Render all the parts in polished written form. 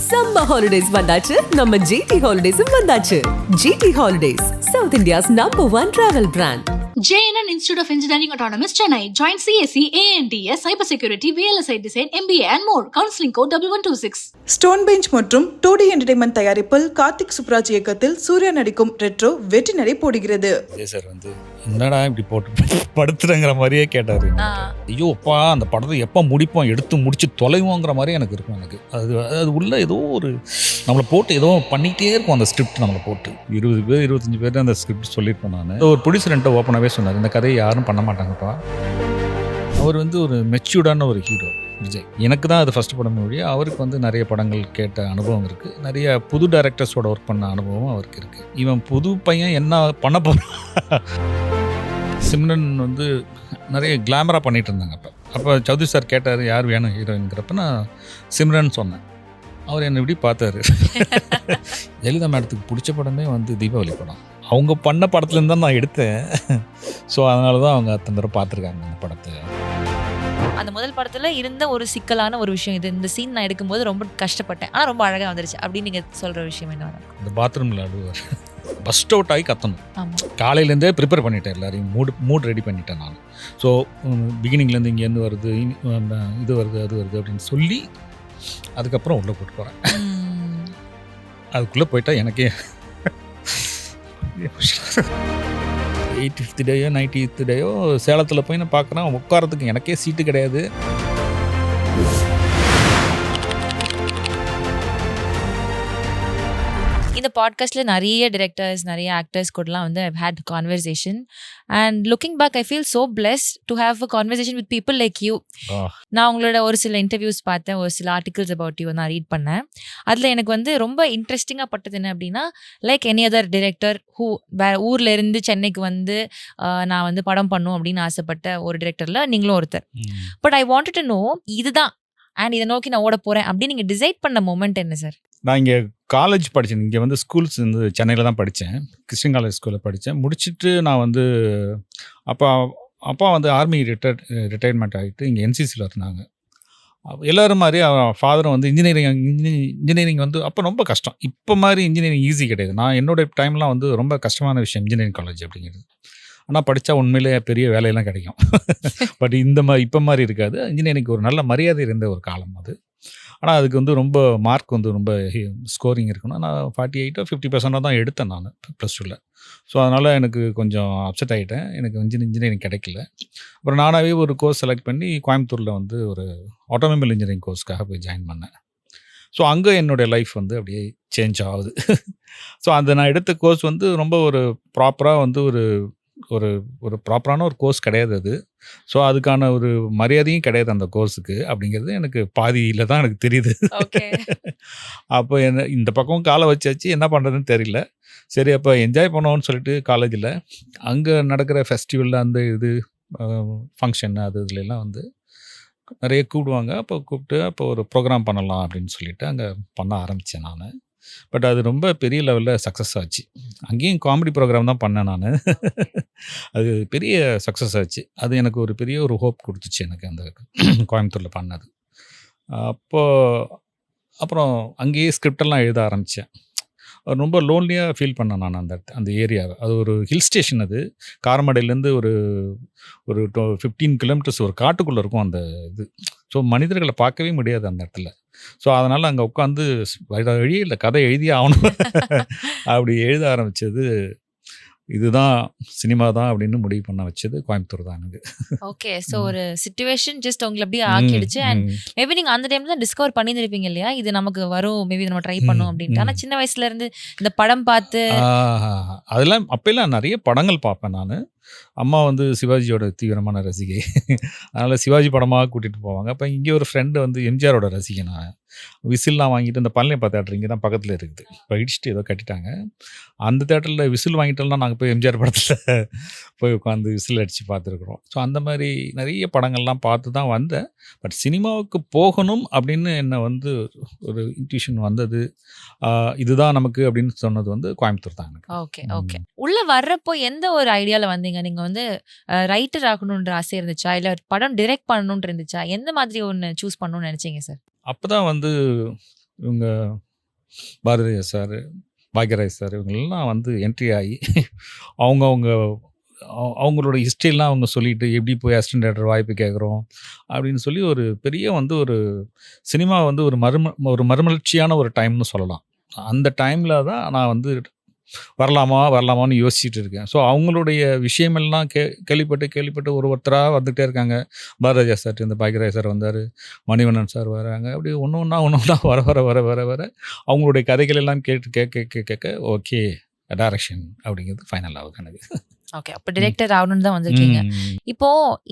Summer holidays வந்தாச்சு, நம்ம GT ஹாலிடேஸும் வந்தாச்சு. GT holidays, South India's #1 travel brand. JNN Institute of Engineering Autonomous, Chennai. Join CSE, ANTS, Cybersecurity, VLSI Design, MBA and more. Counseling code 1126. Stone bench மற்றும் 2D entertainment தயாரிப்பில் கார்த்திக் சுப்ராஜ் இயக்கத்தில் சூர்யா நடிக்கும் retro வெற்றி நடை போடுகிறது. சார் வந்து என்னடா இப்படி போட்டு படுத்துறங்கிற மாதிரியே கேட்டாரு. ஐயோ அப்பா, அந்த படத்தை எப்போ முடிப்போம், எடுத்து முடிச்சு தொலைவோங்கிற மாதிரி எனக்கு இருக்கும். எனக்கு அது உள்ள ஏதோ ஒரு நம்மளை போட்டு ஏதோ பண்ணிகிட்டே இருக்கும். அந்த ஸ்கிரிப்ட் நம்மளை போட்டு 20 பேர் 25 பேர் அந்த ஸ்கிரிப்ட் சொல்லியிருப்பேன் நான். ஒரு ப்ரொடியூசர் என்கிட்ட ஓப்பனாகவே சொன்னார், இந்த கதையை யாரும் பண்ண மாட்டாங்கப்பா. அவர் வந்து ஒரு மெச்சூர்டான ஒரு ஹீரோ விஜய். எனக்கு தான் அது ஃபஸ்ட் படம் மொழி. அவருக்கு வந்து நிறைய படங்கள் கேட்ட அனுபவம் இருக்குது. நிறைய புது டைரக்டர்ஸோட ஒர்க் பண்ண அனுபவம் அவருக்கு இருக்குது. இவன் புது பையன் என்ன பண்ண போகிறான். சிம்ரன் வந்து நிறைய கிளாமராக பண்ணிகிட்டு இருந்தாங்க. அப்போ சௌத்ரி சார் கேட்டார் யார் வேணும் ஹீரோயின்ங்கிறப்ப நான் சிம்ரன் சொன்னேன். அவர் என்னை இப்படி பார்த்தாரு. ஜெயலலிதா மேடத்துக்கு பிடிச்ச படமே வந்து தீபாவளி படம். அவங்க பண்ண படத்துலேருந்து தான் நான் எடுத்தேன். ஸோ அதனால தான் அவங்க அத்தனை தடவை பார்த்துருக்காங்க அந்த படத்தை. அந்த முதல் படத்தில் இருந்த ஒரு சிக்கலான ஒரு விஷயம் இது. இந்த சீன் நான் எடுக்கும்போது ரொம்ப கஷ்டப்பட்டேன், ஆனால் ரொம்ப அழகாக வந்துருச்சு அப்படின்னு நீங்கள் சொல்கிற விஷயம் என்ன? இந்த பாத்ரூமில் அழுவார், பஸ்ட் அவுட் ஆகி கத்தணும். காலையிலேருந்தே ப்ரிப்பேர் பண்ணிட்டேன், எல்லாரையும் மூட் ரெடி பண்ணிட்டேன் நான். ஸோ பிகினிங்லேருந்து இங்கேருந்து வருது, இது வருது, அது வருது அப்படின்னு சொல்லி அதுக்கப்புறம் உள்ளே போட்டு போகிறேன். அதுக்குள்ளே போயிட்டா எனக்கே 85th டேயோ 90th டேயோ சேலத்தில் போய் நான் பார்க்குறேன், உட்காரத்துக்கு எனக்கே சீட்டு கிடையாது. இந்த பாட்காஸ்ட்டில் நிறைய டிரெக்டர்ஸ், நிறைய ஆக்டர்ஸ் கூடலாம் வந்து I've had conversation. And looking back I feel so blessed to have a conversation with people like you. நான் உங்களோட ஒரு சில இன்டர்வியூஸ் பார்த்தேன், ஒரு சில ஆர்டிகல்ஸ் அபவுட் யூ நான் ரீட் பண்ணேன். அதில் எனக்கு வந்து ரொம்ப இன்ட்ரெஸ்டிங்காக பட்டது என்ன அப்படின்னா, like any other director who வேறு ஊரில் இருந்து சென்னைக்கு வந்து நான் வந்து படம் பண்ணும் அப்படின்னு ஆசைப்பட்ட ஒரு டிரெக்டரில் நீங்களும் ஒருத்தர். But I wanted to know, இதுதான் அண்ட் இதை நோக்கி நான் ஓட போகிறேன் அப்படின்னு நீங்கள் டிசைட் பண்ண மொமெண்ட் என்ன சார்? நான் இங்கே காலேஜ் படித்தேன். இங்கே வந்து ஸ்கூல்ஸ் வந்து சென்னையில் தான் படித்தேன், கிறிஸ்டின் காலேஜ் ஸ்கூலில் படித்தேன். முடிச்சுட்டு நான் வந்து அப்பா வந்து ஆர்மி ரிட்டையர்மெண்ட் ஆகிட்டு இங்கே என்சிசியில் இருந்தாங்க. எல்லோரும் மாதிரி ஃபாதரும் வந்து இன்ஜினியரிங் வந்து அப்போ ரொம்ப கஷ்டம். இப்போ மாதிரி இன்ஜினியரிங் ஈஸி கிடையாது. நான் என்னோடய டைம்லாம் வந்து ரொம்ப கஷ்டமான விஷயம் இன்ஜினியரிங் காலேஜ் அப்படிங்கிறது. ஆனால் படித்தா உண்மையிலே பெரிய வேலையெல்லாம் கிடைக்கும். பட் இப்போ மாதிரி இருக்காது. இன்ஜினியரிங்க்கு ஒரு நல்ல மரியாதை இருந்த ஒரு காலம் அது. ஆனால் அதுக்கு வந்து ரொம்ப மார்க் வந்து ரொம்ப ஸ்கோரிங் இருக்கணும். நான் 48 or 50% தான் எடுத்தேன் நான் +2ல். ஸோ அதனால் எனக்கு கொஞ்சம் அப்செட் ஆகிட்டேன். எனக்கு இன்ஜினியரிங் கிடைக்கல. அப்புறம் நானாகவே ஒரு கோர்ஸ் செலக்ட் பண்ணி கோயம்புத்தூரில் வந்து ஒரு ஆட்டோமொபைல் இன்ஜினியரிங் கோர்ஸ்க்காக போய் ஜாயின் பண்ணேன். ஸோ அங்கே என்னுடைய லைஃப் வந்து அப்படியே சேஞ்ச் ஆகுது. ஸோ அந்த நான் எடுத்த கோர்ஸ் வந்து ரொம்ப ஒரு ப்ராப்பராக வந்து ஒரு ஒரு ஒரு ப்ராப்பரான ஒரு கோர்ஸ் கிடையாது அது. ஸோ அதுக்கான ஒரு மரியாதையும் கிடையாது அந்த கோர்ஸுக்கு அப்படிங்கிறது எனக்கு பாதியில் தான் எனக்கு தெரியுது. அப்போ இந்த பக்கம் காலை வச்சாச்சு, என்ன பண்ணுறதுன்னு தெரியல. சரி அப்போ என்ஜாய் பண்ணுவோன்னு சொல்லிட்டு காலேஜில் அங்கே நடக்கிற ஃபெஸ்டிவலில் அந்த இது ஃபங்க்ஷன் அது இதுலலாம் வந்து நிறைய கூப்பிடுவாங்க. அப்போ கூப்பிட்டு அப்போ ஒரு ப்ரோக்ராம் பண்ணலாம் அப்படின்னு சொல்லிட்டு அங்கே பண்ண ஆரம்பித்தேன் நான். பட் அது ரொம்ப பெரிய லெவலில் சக்ஸஸ் ஆச்சு. அங்கேயும் காமெடி ப்ரோக்ராம் தான் பண்ணேன் நான். அது பெரிய சக்ஸஸ் ஆச்சு. அது எனக்கு ஒரு பெரிய ஒரு ஹோப் கொடுத்துச்சு எனக்கு அந்த கோயம்புத்தூரில் பண்ணது. அப்புறம் அங்கேயே ஸ்கிரிப்டெல்லாம் எழுத ஆரம்பித்தேன். ரொம்ப லோன்லியாக ஃபீல் பண்ணேன் நான் அந்த ஏரியாவை. அது ஒரு ஹில் ஸ்டேஷன். அது காரமடையிலேருந்து ஒரு 15 கிலோமீட்டர்ஸ் ஒரு காட்டுக்குள்ளே இருக்கும் அந்த இது. ஸோ மனிதர்களை பார்க்கவே முடியாது அந்த இடத்துல. ஸோ அதனால் அங்கே உட்காந்து வழியே இல்லை, கதை எழுதியே ஆகணும். அப்படி எழுத ஆரம்பித்தது இதுதான் சினிமா தான் அப்படின்னு முடிவு பண்ண வச்சது கோயம்புத்தூர் தான் எனக்கு. ஓகே, ஸோ ஒரு சிச்சுவேஷன் ஜஸ்ட் உங்களை அப்படியே ஆக்கிடுச்சு. அண்ட் மேபி நீங்கள் அந்த டைம்ல தான் டிஸ்கவர் பண்ணியிருப்பீங்க இல்லையா, இது நமக்கு வரும், மேபி நம்ம ட்ரை பண்ணோம் அப்படின்ட்டு. ஆனால் சின்ன வயசுல இருந்து இந்த படம் பார்த்து அதெல்லாம் அப்போல்லாம் நிறைய படங்கள் பார்ப்பேன் நான். அம்மா வந்து சிவாஜியோட தீவிரமான ரசிகை. அதனால் சிவாஜி படமாக கூட்டிகிட்டு போவாங்க. அப்போ இங்கே ஒரு ஃப்ரெண்டு வந்து எம்ஜிஆரோட ரசிகை. நான் விசில்லாம் வாங்கிட்டு இந்த பழனியப்பா தேட்டர் இங்கே தான் பக்கத்தில் இருக்குது. இப்போ இடிச்சுட்டு ஏதோ கட்டிட்டாங்க. அந்த தேட்டரில் விசில் வாங்கிட்டோம்னா நாங்கள் போய் எம்ஜிஆர் படத்தில் போய் உட்காந்து விசில் அடித்து பார்த்துருக்குறோம். ஸோ அந்த மாதிரி நிறைய படங்கள்லாம் பார்த்து தான் வந்தேன். பட் சினிமாவுக்கு போகணும் அப்படின்னு என்னை வந்து ஒரு இன்ட்யூஷன் வந்தது. இதுதான் நமக்கு அப்படின்னு சொன்னது வந்து கோயம்புத்தூர் தான் எனக்கு. ஓகே. உள்ள வர்றப்போ எந்த ஒரு ஐடியாவில் வந்தீங்க? நீங்கள் வந்து ரைட்டர் ஆகணுன்ற ஆசை இருந்துச்சா, இல்லை படம் டிரெக்ட் பண்ணணும்னு இருந்துச்சா? எந்த மாதிரி ஒன்று சூஸ் பண்ணணும்னு நினச்சிங்க சார்? அப்போ தான் வந்து இவங்க பாரதிராஜா சார், பாக்யராஜ் சார் இவங்கெல்லாம் வந்து என்ட்ரி ஆகி அவங்கவுங்க அவங்களோட ஹிஸ்ட்ரியெல்லாம் அவங்க சொல்லிட்டு எப்படி போய் அசிஸ்டன்ட் டைரக்டர் வாய்ப்பு கேட்குறோம் அப்படின்னு சொல்லி ஒரு பெரிய வந்து ஒரு சினிமா வந்து ஒரு மறுமலர்ச்சியான ஒரு டைம்னு சொல்லலாம். அந்த டைமில் தான் நான் வந்து வரலாமான்னு யோசிச்சுட்டு இருக்கேன். ஸோ அவங்களுடைய விஷயமெல்லாம் கேள்விப்பட்டு ஒருத்தராக வந்துகிட்டே இருக்காங்க. பாரதிராஜா சார், இந்த பாக்யராஜ் சார் வந்தார், மணிவண்ணன் சார் வராங்க. அப்படி ஒன்று ஒன்றா வர அவங்களுடைய கதைகள் எல்லாம் கேட்க ஓகே டைரக்ஷன் அப்படிங்கிறது ஃபைனல் ஆகுது எனக்கு. ஓகே, அப்போ டிரெக்டர் ஆகணும்னு தான் வந்திருக்கீங்க. ம். இப்போ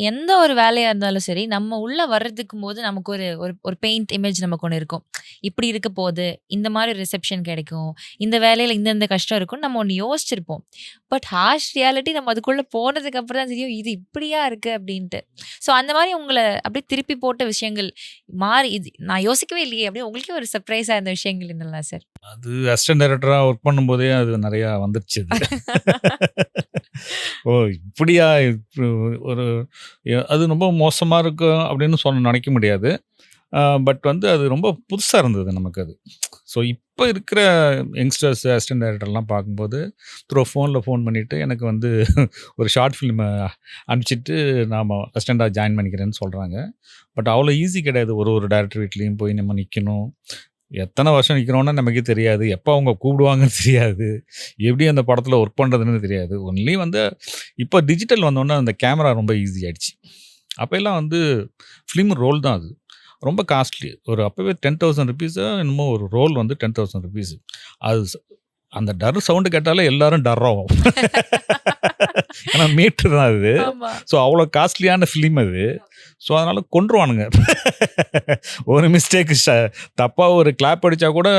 எந்த ஒரு வேலையா இருந்தாலும் சரி, நம்ம உள்ள வர்றதுக்கு போது நமக்கு ஒரு ஒரு பெயிண்ட் இமேஜ் நமக்கு ஒன்று இருக்கும். இப்படி இருக்க போகுது, இந்த மாதிரி ரிசெப்ஷன் கிடைக்கும், இந்த வேலையில இந்த கஷ்டம் இருக்கும்னு நம்ம ஒன்று யோசிச்சிருப்போம். பட் ஹார்ஷ் ரியாலிட்டி நம்ம அதுக்குள்ள போனதுக்கு அப்புறம் தான் தெரியும் இது இப்படியா இருக்கு அப்படின்ட்டு. ஸோ அந்த மாதிரி உங்களை அப்படியே திருப்பி போட்ட விஷயங்கள் மாறி இது நான் யோசிக்கவே இல்லையே அப்படியே உங்களுக்கே ஒரு சர்ப்ரைஸா இருந்த விஷயங்கள் என்னலாம் சார்? அது அசிஸ்டன்ட் டைரக்டராக ஒர்க் பண்ணும்போதே அது நிறையா வந்துருச்சு அது. ஓ இப்படியா ஒரு அது ரொம்ப மோசமாக இருக்கும் அப்படின்னு நினைக்க முடியாது. பட் வந்து அது ரொம்ப புதுசாக இருந்தது நமக்கு அது. ஸோ இப்போ இருக்கிற யங்ஸ்டர்ஸ் அசிஸ்டன்ட் டைரக்டர்லாம் பார்க்கும்போது ஃபோனில் ஃபோன் பண்ணிவிட்டு எனக்கு வந்து ஒரு ஷார்ட் ஃபிலிமை அனுப்பிச்சிட்டு நாம் அசிஸ்டண்ட்டாக ஜாயின் பண்ணிக்கிறேன்னு சொல்கிறாங்க. பட் அவ்வளோ ஈஸி கிடையாது. ஒரு டைரக்டர் வீட்லேயும் போய் நம்ம நிற்கணும். எத்தனை வருஷம் நிற்கிறோன்னா நமக்கே தெரியாது. எப்போ அவங்க கூப்பிடுவாங்கன்னு தெரியாது. எப்படி அந்த படத்தில் ஒர்க் பண்ணுறதுன்னு தெரியாது. ஒன்லி வந்து இப்போ டிஜிட்டல் வந்தோடனே அந்த கேமரா ரொம்ப ஈஸி ஆகிடுச்சு. அப்போல்லாம் வந்து ஃபிலிம் ரோல் தான் அது. ரொம்ப காஸ்ட்லி. ஒரு அப்போவே 10,000 ருபீஸோ என்னமோ ஒரு ரோல் வந்து 10,000 ருபீஸ். அது அந்த டர் சவுண்டு கேட்டாலே எல்லாரும் டர் ஆகும். ஏன்னா மீட்டர் தான் அது. ஸோ அவ்வளோ காஸ்ட்லியான ஃபிலிம் அது. ஸோ அதனால் கொன்றுவானுங்க. ஒரு மிஸ்டேக்கு தப்பாக ஒரு கிளாப் அடித்தா கூட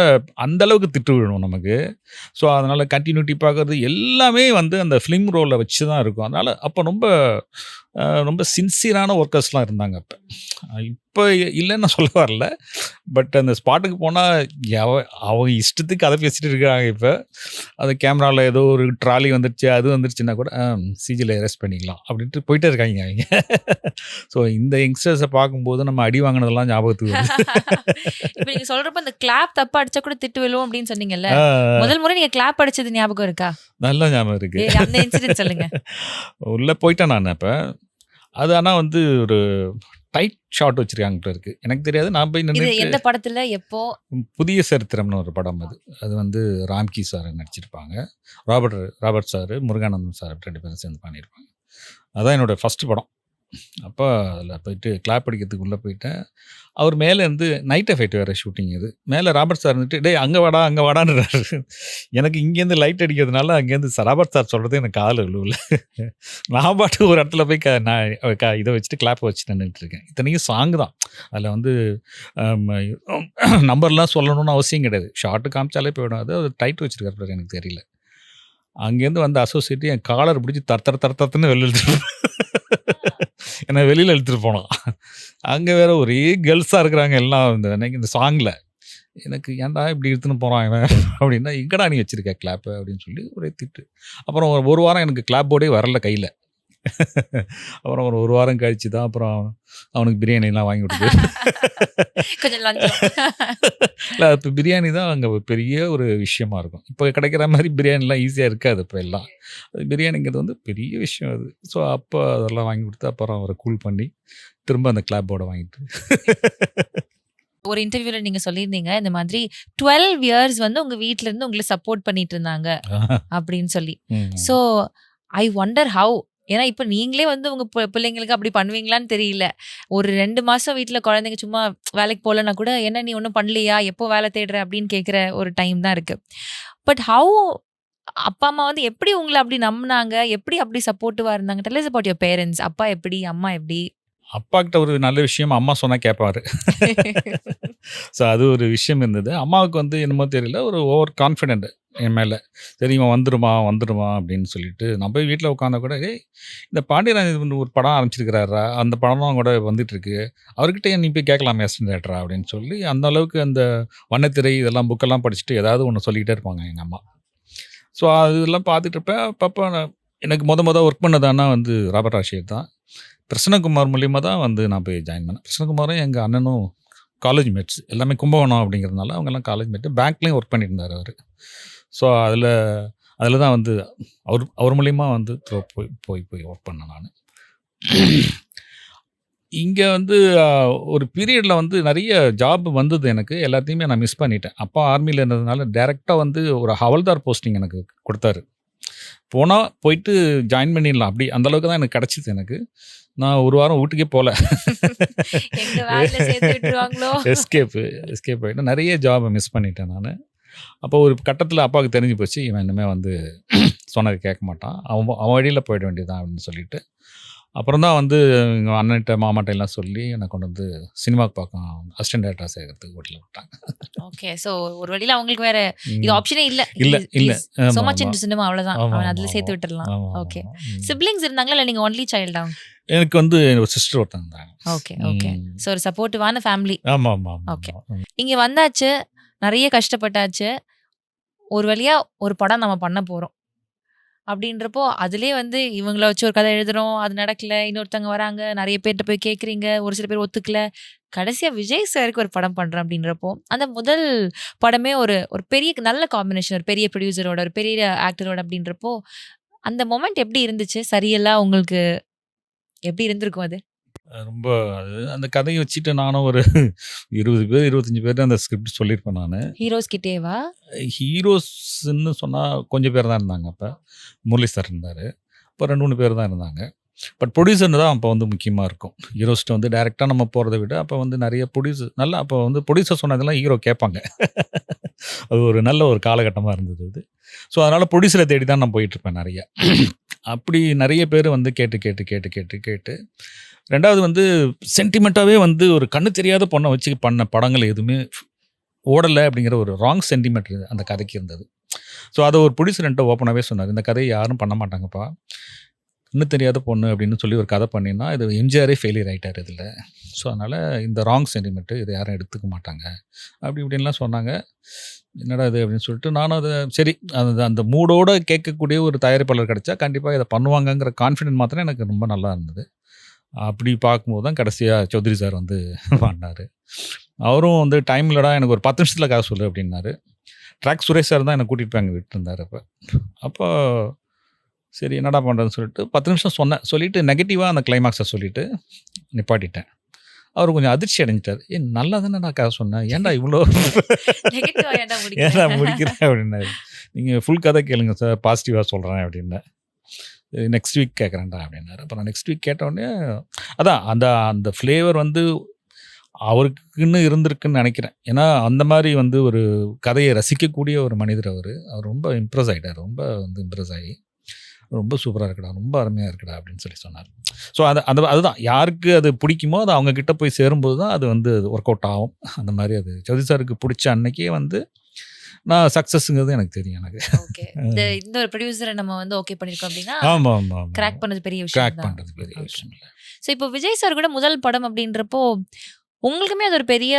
அந்தளவுக்கு திட்டு விடணும் நமக்கு. ஸோ அதனால் கண்டினியூட்டி பார்க்குறது எல்லாமே வந்து அந்த ஃபிலிம் ரோலை வச்சு தான் இருக்கும். அதனால் அப்போ ரொம்ப சின்சியரான ஒர்க்கர்ஸ்லாம் இருந்தாங்க அப்போ. இப்போ இல்லைன்னு நான் சொல்ல வரல. பட் அந்த ஸ்பாட்டுக்கு போனால் அவங்க இஷ்டத்துக்கு கதை பேசிகிட்டு இருக்கிறாங்க. இப்போ அது கேமராவில் ஏதோ ஒரு ட்ராலி வந்துருச்சு, அது வந்துருச்சுன்னா கூட சிஜியில் எரெஸ்ட் பண்ணிக்கலாம் அப்படின்ட்டு போயிட்டே இருக்காங்க அவங்க. ஸோ இந்த யங்ஸ்டர்ஸை பார்க்கும்போது நம்ம அடி வாங்கினதெல்லாம் ஞாபகத்துக்கு வருது. இப்போ நீங்க சொல்றப்ப அந்த கிளாப் தப்பா அடிச்சா கூட திட்டு விழுவும் அப்படின்னு சொன்னீங்கல்ல, முதல் முறை நீங்க கிளாப் அடிச்சது ஞாபகம் இருக்கா? நல்லா ஞாபகம் இருக்கு. அந்த இன்சிடென்ட் சொல்லுங்க. உள்ளே போயிட்டேன் நான். அப்போ அது ஆனால் வந்து ஒரு டைட் ஷாட் வச்சிருக்காங்க இருக்கு. எனக்கு தெரியாது. நான் போய் இது நின்று எந்த படத்துல எப்போ? புதிய சரித்திரம்னு ஒரு படம் அது. அது வந்து ராம்கி சார் நடிச்சிருப்பாங்க. ராபர்ட் சார், முருகானந்தம் சார் 2 பேரும் சேர்ந்து பண்ணியிருப்பாங்க. அதான் என்னோடய ஃபஸ்ட்டு படம். அப்போ அதில் போயிட்டு கிளாப் அடிக்கிறதுக்கு உள்ளே போயிட்டேன். அவர் மேலேருந்து நைட் எஃபெக்ட் வேறு ஷூட்டிங் இது. மேலே ராபர்ட் சார் இருந்துட்டு டேய் அங்கே வாடான்றாரு. எனக்கு இங்கேருந்து லைட் அடிக்கிறதுனால அங்கேருந்து ராபர்ட் சார் சொல்கிறது எனக்கு காதில் விழுவல. நான் பாட்டு ஒரு இடத்துல போய் நான் இதை வச்சுட்டு கிளாப்பை வச்சு நின்றுட்டுருக்கேன். இத்தனைக்கும் சாங் தான். அதில் வந்து நம்பர்லாம் சொல்லணும்னு அவசியம் கிடையாது. ஷார்ட்டு காமிச்சாலே போயிடும். அது டைட் வச்சுருக்காரு எனக்கு தெரியல. அங்கேருந்து வந்த அசோசியேட்டு என் காலர் பிடிச்சி தரத்துன்னு வெளில இழுத்துட்டு என்னை வெளியில் இழுத்துட்டு போனான். அங்கே வேற ஒரே கேர்ள்ஸாக இருக்கிறாங்க எல்லாம் இந்த சாங்கில். எனக்கு ஏன்டா இப்படி எடுத்துன்னு போகிறான் இவன் அப்படின்னா, எங்கடா நீ வச்சுருக்க கிளாப்பு அப்படின்னு சொல்லி ஒரே திட்டு. அப்புறம் ஒரு வாரம் எனக்கு கிளாப் போர்டே வரல கையில். அப்புறம் ஒரு வாரம் கழிச்சு தான் அப்புறம் அவனுக்கு பிரியாணிலாம் வாங்கி கொடுத்து. கொஞ்சம் லஞ்சம். இல்லை இப்போ பிரியாணி தான் அங்கே பெரிய ஒரு விஷயமா இருக்கும். இப்போ கிடைக்கிற மாதிரி பிரியாணிலாம் ஈஸியாக இருக்காது. இப்போ எல்லாம் அது பிரியாணிங்கிறது வந்து பெரிய விஷயம் அது. ஸோ அப்போ அதெல்லாம் வாங்கி கொடுத்து அப்புறம் அவரை கூல் பண்ணி திரும்ப அந்த கிளாப் போர்டை வாங்கிட்டு. ஒரு இன்டர்வியூல நீங்க சொல்லியிருந்தீங்க இந்த மாதிரி 12 இயர்ஸ் வந்து உங்க வீட்ல இருந்து உங்களை சப்போர்ட் பண்ணிட்டு இருந்தாங்க அப்படின்னு சொல்லி. ஸோ ஐ ஒண்டர் ஹவு, ஏன்னா இப்போ நீங்களே வந்து உங்க பிள்ளைங்களுக்கு அப்படி பண்ணுவீங்களான்னு தெரியல. ஒரு 2 மாசம் வீட்டில் குழந்தைங்க சும்மா வேலைக்கு போகலன்னா கூட என்ன நீ ஒன்றும் பண்ணலையா, எப்போ வேலை தேடுற அப்படின்னு கேட்குற ஒரு டைம் தான் இருக்கு. பட் ஹவு அப்பா அம்மா வந்து எப்படி உங்களை அப்படி நம்பினாங்க, எப்படி அப்படி சப்போர்ட்டிவா இருந்தாங்க? Tell us about your parents. அப்பா எப்படி, அம்மா எப்படி? அப்பா கிட்ட ஒரு நல்ல விஷயம் அம்மா சொன்னால் கேட்பாரு. ஸோ அது ஒரு விஷயம் இருந்தது. அம்மாவுக்கு வந்து என்னமோ தெரியல, ஒரு ஓவர் கான்ஃபிடென்ட் என் மேலே. சரி இவன் வந்துடுமா அப்படின்னு சொல்லிட்டு நான் போய் வீட்டில் உட்காந்தா கூட இந்த பாண்டியராஜன் ஒரு படம் ஆரம்பிச்சிருக்கிறாரா, அந்த படமும் கூட வந்துட்டுருக்கு, அவர்கிட்ட நீ போய் கேட்கலாமே அசிஸ்டன்ட் டைரக்டரா அப்படின்னு சொல்லி அந்த அளவுக்கு அந்த வண்ணத்திரை இதெல்லாம் புக்கெல்லாம் படிச்சுட்டு ஏதாவது ஒன்று சொல்லிக்கிட்டே இருப்பாங்க எங்கள் அம்மா. ஸோ அதெல்லாம் பார்த்துட்டு இருப்பேன். அப்போ எனக்கு ஒர்க் பண்ணதானா வந்து ராபர்ட் ராஷியர் தான். பிரசன்னகுமார் மூலியமாக தான் வந்து நான் போய் ஜாயின் பண்ணேன். பிரசன்னகுமாரும் எங்கள் அண்ணனும் காலேஜ் மேட்ஸ் எல்லாமே கும்பகோணம் அப்படிங்கிறதுனால அவங்கெல்லாம் காலேஜ் மேட்டு. பேங்க்லேயும் ஒர்க் பண்ணிட்டு இருந்தார் அவர். ஸோ அதில் தான் வந்து அவர் மூலியமா வந்து போய் ஒர்க் பண்ணேன் நான். இங்கே வந்து ஒரு பீரியடில் வந்து நிறைய ஜாப் வந்தது எனக்கு. எல்லாத்தையுமே நான் மிஸ் பண்ணிட்டேன். அப்பா ஆர்மியில் இருந்ததுனால டைரெக்டாக வந்து ஒரு ஹவல்தார் போஸ்டிங் எனக்கு கொடுத்தாரு. போயிட்டு ஜாயின் பண்ணிடலாம் அப்படி அந்த அளவுக்கு தான் எனக்கு கிடச்சிது எனக்கு. நான் ஒரு வாரம் வீட்டுக்கே போகல. எங்க வேலையில சேர்த்து விட்டுருவாங்களோ. எஸ்கேப் ஆகிட்டு நிறைய ஜாபை மிஸ் பண்ணிட்டேன் நான். அப்போ ஒரு கட்டத்தில் அப்பாவுக்கு தெரிஞ்சு போச்சு, இவன் இனிமேல் வந்து சொன்னது கேட்க மாட்டான், அவன் வழியில் போயிட வேண்டியதான் அப்படின்னு சொல்லிட்டு அப்புறம் தான் வந்து எங்கள் அண்ணன்கிட்ட மாமாட்ட எல்லாம் சொல்லி என்னை கொண்டு வந்து சினிமாவுக்கு பார்க்க அசிஸ்டன்ட் டேரக்டராக சேர்க்கறதுக்கு வீட்டில் விட்டாங்க. ஓகே. ஸோ ஒரு வழியில் அவங்களுக்கு வேற இது ஆப்ஷனே இல்லை. ஸோ மச் இன்டு சினிமா, அவ்வளோதான். அவன் அதில் சேர்த்து விட்டுடலாம். ஓகே. சிப்ளிங்ஸ் இருந்தாங்களா இல்லை நீங்கள் ஒன்லி சைல்டா? எனக்கு வந்து ஒரு சிஸ்டர் ஒருத்தங்க இருந்தாங்க. ஓகே. ஸோ ஒரு சப்போர்ட்டிவான ஃபேமிலி. ஆமாம். ஓகே. இங்கே வந்தாச்சு, நிறைய கஷ்டப்பட்டாச்சு, ஒரு வழியா ஒரு படம் நம்ம பண்ண போகிறோம் அப்படின்றப்போ அதுலேயே வந்து இவங்கள வச்சு ஒரு கதை எழுதுறோம், அது நடக்கல, இன்னொருத்தவங்க வராங்க, நிறைய பேர்கிட்ட போய் கேட்குறீங்க, ஒரு சில பேர் ஒத்துக்கல, கடைசியாக விஜய் சாருக்கு ஒரு படம் பண்ணுறேன் அப்படின்றப்போ அந்த முதல் படமே ஒரு பெரிய நல்ல காம்பினேஷன், ஒரு பெரிய ப்ரொடியூசரோட, ஒரு பெரிய ஆக்டரோட அப்படின்றப்போ அந்த மொமெண்ட் எப்படி இருந்துச்சு? சரியெல்லாம் உங்களுக்கு எப்படி இருந்திருக்கும் அது? ரொம்ப அந்த கதையை வச்சுட்டு நானும் ஒரு 20 பேர் 25 பேர் அந்த ஸ்கிரிப்ட் சொல்லியிருப்பேன் நான். ஹீரோஸ் கிட்டேவா? ஹீரோஸ்ன்னு சொன்னால் கொஞ்சம் பேர் தான் இருந்தாங்க. அப்போ முரளி சார் இருந்தார், இப்போ 2-3 பேர் தான் இருந்தாங்க. பட் ப்ரொடியூசர்னு தான் அப்போ வந்து முக்கியமாக இருக்கும். ஹீரோஸ்ட்டு வந்து டைரெக்டாக நம்ம போகிறத விட அப்போ வந்து நிறைய ப்ரொடியூசர் நல்லா, அப்போ வந்து ப்ரொடியூசர் சொன்னதெல்லாம் ஹீரோ கேட்பாங்க. அது ஒரு நல்ல ஒரு காலகட்டமாக இருந்தது அது. ஸோ அதனால் ப்ரொடியூசரை தேடி தான் நான் போயிட்டுருப்பேன் நிறைய. அப்படி நிறைய பேர் வந்து கேட்டு ரெண்டாவது வந்து சென்டிமெண்ட்டாகவே வந்து ஒரு கண்ணு தெரியாத பொண்ணை வச்சு பண்ண படங்கள் எதுவுமே ஓடலை அப்படிங்கிற ஒரு ராங் சென்டிமெண்ட் அந்த கதைக்கு இருந்தது. ஸோ அதை ஒரு ப்ரொடியூசர் என்கிட்ட ஓப்பனாகவே சொன்னார், இந்த கதையை யாரும் பண்ண மாட்டாங்கப்பா, கண்ணு தெரியாத பொண்ணு அப்படின்னு சொல்லி ஒரு கதை பண்ணினா இது எம்ஜிஆரே ஃபெயிலியர் ஆகிட்டார் இதில். ஸோ அதனால் இந்த ராங் சென்டிமெண்ட்டு இதை யாரும் எடுத்துக்க மாட்டாங்க இப்படின்லாம் சொன்னாங்க. என்னடா இது அப்படின்னு சொல்லிட்டு நானும் அதை சரி அந்த மூடோடு கேட்கக்கூடிய ஒரு தயாரிப்பாளர் கிடைச்சா கண்டிப்பாக இதை பண்ணுவாங்கங்கிற கான்ஃபிடென்ட் மாத்திரம் எனக்கு ரொம்ப நல்லா இருந்தது. அப்படி பார்க்கும்போது தான் கடைசியாக சௌத்ரி சார் வந்து பண்ணார். அவரும் வந்து டைம் இல்லடா, எனக்கு ஒரு 10 நிமிஷத்தில் கதை சொல்லு அப்படின்னாரு. ட்ராக் சுரேஷ் சார் தான் என்னை கூட்டிகிட்டு போய் அங்கே விட்டுருந்தார். அப்போ சரி என்னடா பண்ணுறதுன்னு சொல்லிட்டு 10 நிமிஷம் சொல்லிவிட்டு நெகட்டிவாக அந்த கிளைமாக்ஸை சொல்லிவிட்டு நிப்பாட்டிட்டேன். அவர் கொஞ்சம் அதிர்ச்சி அடைஞ்சிட்டார். நல்லா தானே நான் கதை சொன்னேன், ஏன்டா இவ்வளோ ஏன்டா முடிக்கிறேன் அப்படின்னாரு. நீங்கள் ஃபுல் கதை கேளுங்க சார், பாசிட்டிவாக சொல்கிறேன் அப்படின்னேன். நெக்ஸ்ட் வீக் கேட்குறேன்டா அப்படின்னாரு. அப்புறம் நான் நெக்ஸ்ட் வீக் கேட்டோடனே அதான் அந்த ஃப்ளேவர் வந்து அவருக்குன்னு இருந்திருக்குன்னு நினைக்கிறேன். ஏன்னா அந்த மாதிரி வந்து ஒரு கதையை ரசிக்கக்கூடிய ஒரு மனிதர் அவர் ரொம்ப இம்ப்ரெஸ் ஆகிட்டார். ரொம்ப வந்து இம்ப்ரெஸ் ஆகி ரொம்ப சூப்பராக இருக்குடா, ரொம்ப அருமையாக இருக்குடா அப்படின்னு சொல்லி சொன்னார். ஸோ அதுதான் யாருக்கு அது பிடிக்குமோ அது அவங்கக்கிட்ட போய் சேரும்போது தான் அது வந்து ஒர்க் அவுட் ஆகும். அந்த மாதிரி அது சௌத்ரி சாருக்கு பிடிச்ச அன்னைக்கே வந்து நான் சக்ஸஸ்ங்கிறது எனக்கு தெரியும். எனக்கு ஓகே. இந்த ஒரு ப்ரொடியூசரை நம்ம வந்து ஓகே பண்ணியிருக்கோம் அப்படின்னா ஆமாம் கிராக் பண்ணது பெரிய விஷயம். கிராக் பண்ணுறது பெரிய விஷயம் இல்லை. ஸோ இப்போ விஜய் சார் கூட முதல் படம் அப்படின்றப்போ உங்களுக்குமே அது ஒரு பெரிய